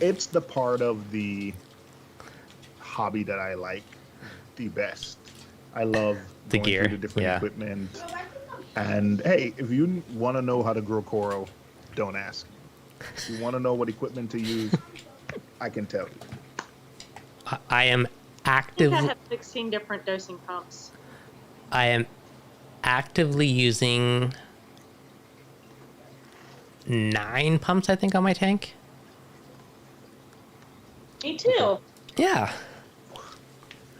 it's the part of the hobby that I like the best. I love The going gear, through the different yeah. equipment. And hey, if you want to know how to grow coral, don't ask. If you want to know what equipment to use, I can tell you. I am I think I active. have 16 different dosing pumps. I am actively using 9 pumps, I think, on my tank. Me too. Yeah.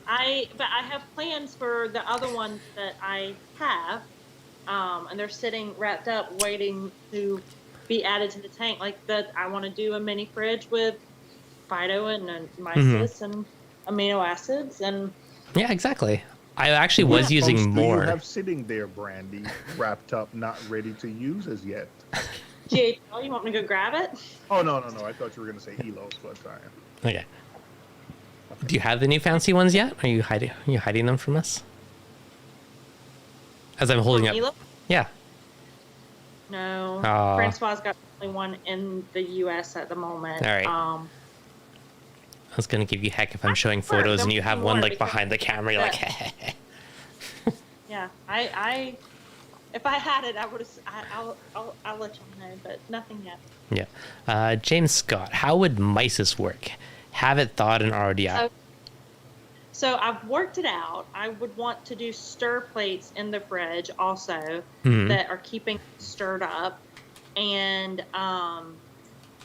But I have plans for the other ones that I have, and they're sitting wrapped up, waiting to be added to the tank. Like that, I want to do a mini fridge with phyto and mysis and amino acids, and Yeah, exactly. I actually was What using pumps do more. you have sitting there, Brandy, wrapped up, not ready to use as yet? GHL. You want me to go grab it? Oh, no. I thought you were going to say Elos, but sorry. Okay. Do you have the new fancy ones yet? Are you hiding them from us? As I'm holding up. Elo? Yeah. No. Aw. Francois got only one in the U.S. at the moment. All right. I was gonna give you heck if I'm showing photos and you have one like behind the camera. You're like, Yeah, I if I had it, I would have. I'll let you know, but nothing yet. yeah. James Scott, how would mysis work? Have it thawed in RODI. So I've worked it out. I would want to do stir plates in the fridge also that are keeping it stirred up, and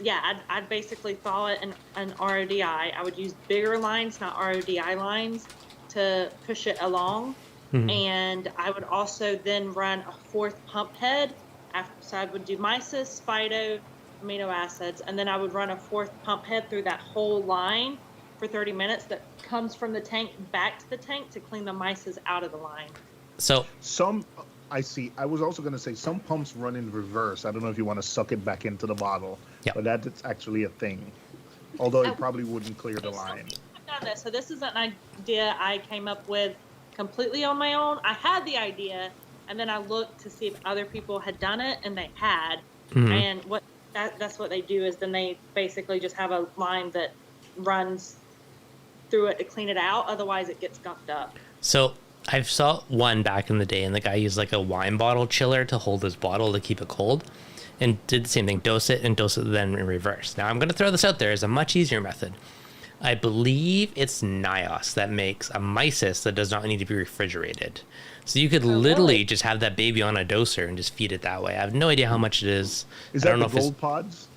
yeah, I'd basically thaw it in an RODI. I would use bigger lines, not RODI lines, to push it along. And I would also then run a 4th pump head. So I would do mysis, phyto, amino acids, and then I would run a 4th pump head through that whole line for 30 minutes that comes from the tank back to the tank to clean the mysis out of the line. So I see. I was also going to say some pumps run in reverse. I don't know if you want to suck it back into the bottle, but that's actually a thing. Although it probably wouldn't clear the line. I've done this. So this is an idea I came up with completely on my own. I had the idea, and then I looked to see if other people had done it, and they had. And that's what they do is then they basically just have a line that runs through it to clean it out. Otherwise, it gets gunked up. So I saw one back in the day, and the guy used like a wine bottle chiller to hold his bottle to keep it cold, and did the same thing, dose it then in reverse. Now I'm going to throw this out there as a much easier method. I believe it's NIOS that makes a mysis that does not need to be refrigerated. So you could literally just have that baby on a doser and just feed it that way. I have no idea how much it is. Is I that don't the know if gold pods?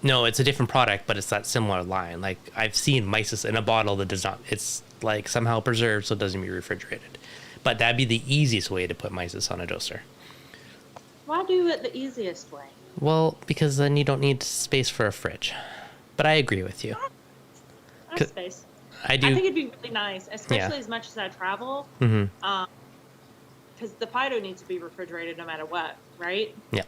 No, it's a different product, but it's that similar line. Like I've seen mysis in a bottle that does not. It's like somehow preserved, so it doesn't be refrigerated. But that'd be the easiest way to put mysis on a doser. Why do it the easiest way? Well, because then you don't need space for a fridge. But I agree with you. Space. I do. I think it'd be really nice, especially as much as I travel. Because the phyto needs to be refrigerated no matter what, right? Yeah.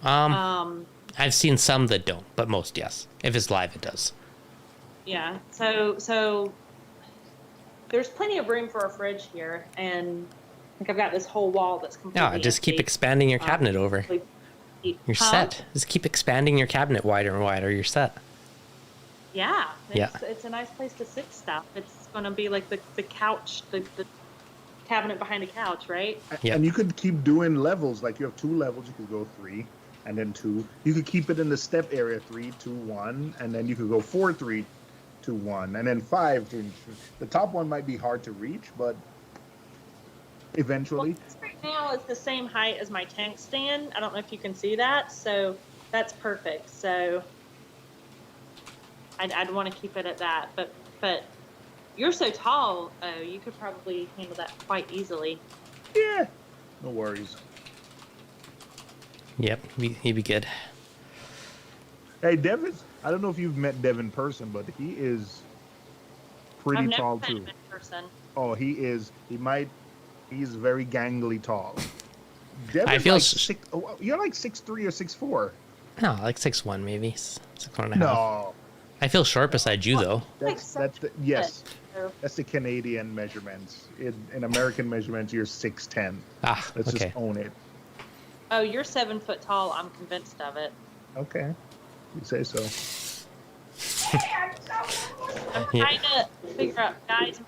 I've seen some that don't, but most yes. If it's live, it does. Yeah. So there's plenty of room for a fridge here, and I think I've got this whole wall that's completely No, just keep empty. expanding your cabinet over. You're Huh? set. Just keep expanding your cabinet wider and wider. You're set. Yeah. Yeah. It's a nice place to sit stuff. It's going to be like the couch, the cabinet behind a couch, right? Yep. And you could keep doing levels. Like you have 2 levels. You could go 3 and then 2. You could keep it in the step area 3, 2, 1. And then you could go 4, 3, 2, 1. And then 5. 2, the top one might be hard to reach, but eventually. Well, this right now is the same height as my tank stand. I don't know if you can see that. So that's perfect. So I'd want to keep it at that. But you're so tall, you could probably handle that quite easily. Yeah. No worries. Yep, he'd be good. Hey, Dev I don't know if you've met Dev in person, but he is pretty I've never tall met too. him in person. Oh, he is very gangly tall. Dev I is feel like s- you're like 6'3" or 6'4". No, like 6'1", maybe 6'1 and a half. No, I feel short beside you though. yes. So, That's the Canadian measurements. In American measurements, you're 6'10". Ah, Let's okay. just own it. oh, you're 7 foot tall. I'm convinced of it. Okay, you say so. I'm Yeah. trying to figure out, guys.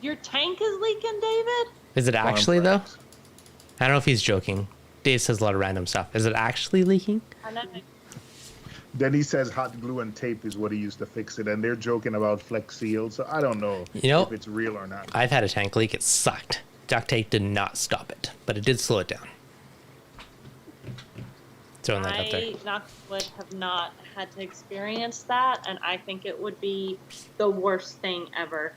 Your tank is leaking, David. Is it Farm actually though? friends. I don't know if he's joking. Dave says a lot of random stuff. Is it actually leaking? I know. Then he says hot glue and tape is what he used to fix it, and they're joking about Flex Seal, so I don't know You know- if it's real or not. I've had a tank leak. It sucked. Duct tape did not stop it, but it did slow it down. Throwing that up there. I, knock wood, have not had to experience that, and I think it would be the worst thing ever.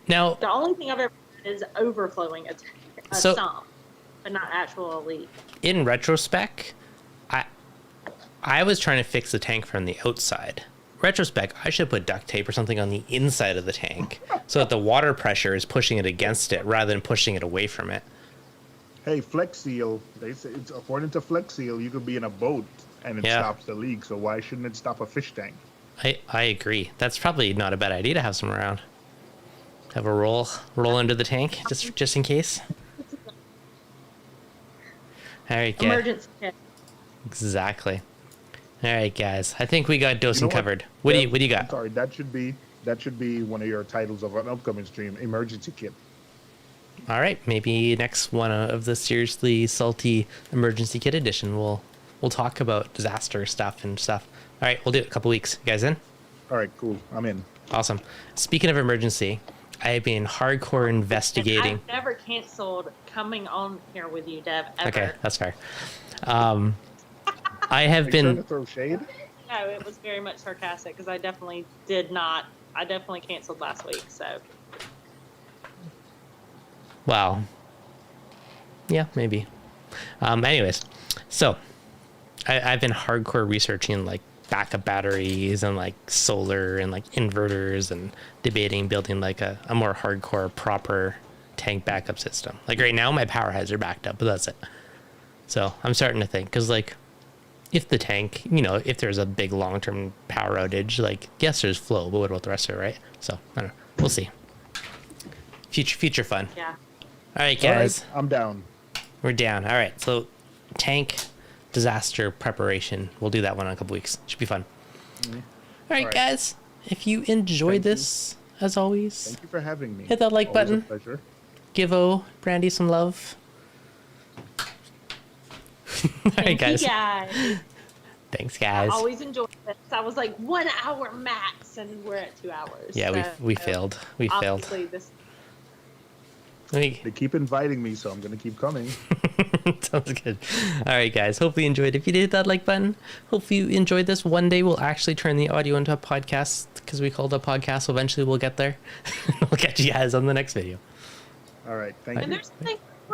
Now, The only thing I've ever had is overflowing a So- sump, but not actual leak. in retrospect, I was trying to fix the tank from the outside. Retrospect, I should put duct tape or something on the inside of the tank so that the water pressure is pushing it against it rather than pushing it away from it. Hey, Flex Seal, they say it's according to Flex Seal, you could be in a boat and it Yeah. stops the leak. So why shouldn't it stop a fish tank? I agree. That's probably not a bad idea to have some around. Have a roll under the tank just in case. All right, guys. Emergency kit. Exactly. All right, guys. I think we got dosing You know what? covered. What do you I'm got? sorry, that should be one of your titles of an upcoming stream, Emergency Kit. All right, maybe next one of the seriously salty emergency kit edition, we'll talk about disaster stuff and stuff. All right, we'll do it a couple weeks. You guys in? All right, cool. I'm in. Awesome. Speaking of emergency, I have been hardcore And investigating. I've never canceled coming on here with you, Dev, ever. Okay, that's fair. I have Are you trying to been. throw shade? No, it was very much sarcastic because I definitely did not. I definitely canceled last week, so. Well, yeah, maybe. Anyways, so I've been hardcore researching like backup batteries and like solar and like inverters and debating building like a more hardcore proper tank backup system. Like right now my power heads are backed up, but that's it. So I'm starting to think, because like if the tank, if there's a big long-term power outage, like yes, there's flow, but what about the rest of it, right? So I don't know. We'll see. Future fun. Yeah. All right, All right, guys. I'm down. We're down. All right. So, tank disaster preparation. We'll do that one in a couple weeks. Should be fun. All right, right. guys. If you enjoyed Thank you. this, as always, Thank you for having me. Hit that like Always button. A pleasure. give Brandy some love. All right, Thank guys. you guys. Thanks, I guys. always enjoyed this. I was like 1 hour max, and we're at 2 hours. Yeah, so, we failed. We failed. obviously This, We- They keep inviting me, so I'm going to keep coming. Sounds good. All right, guys. Hopefully you enjoyed. If you did, hit that like button. Hopefully you enjoyed this. One day we'll actually turn the audio into a podcast because we called it a podcast. So eventually we'll get there. We'll catch you guys on the next video. All right, thank and you. there's a thing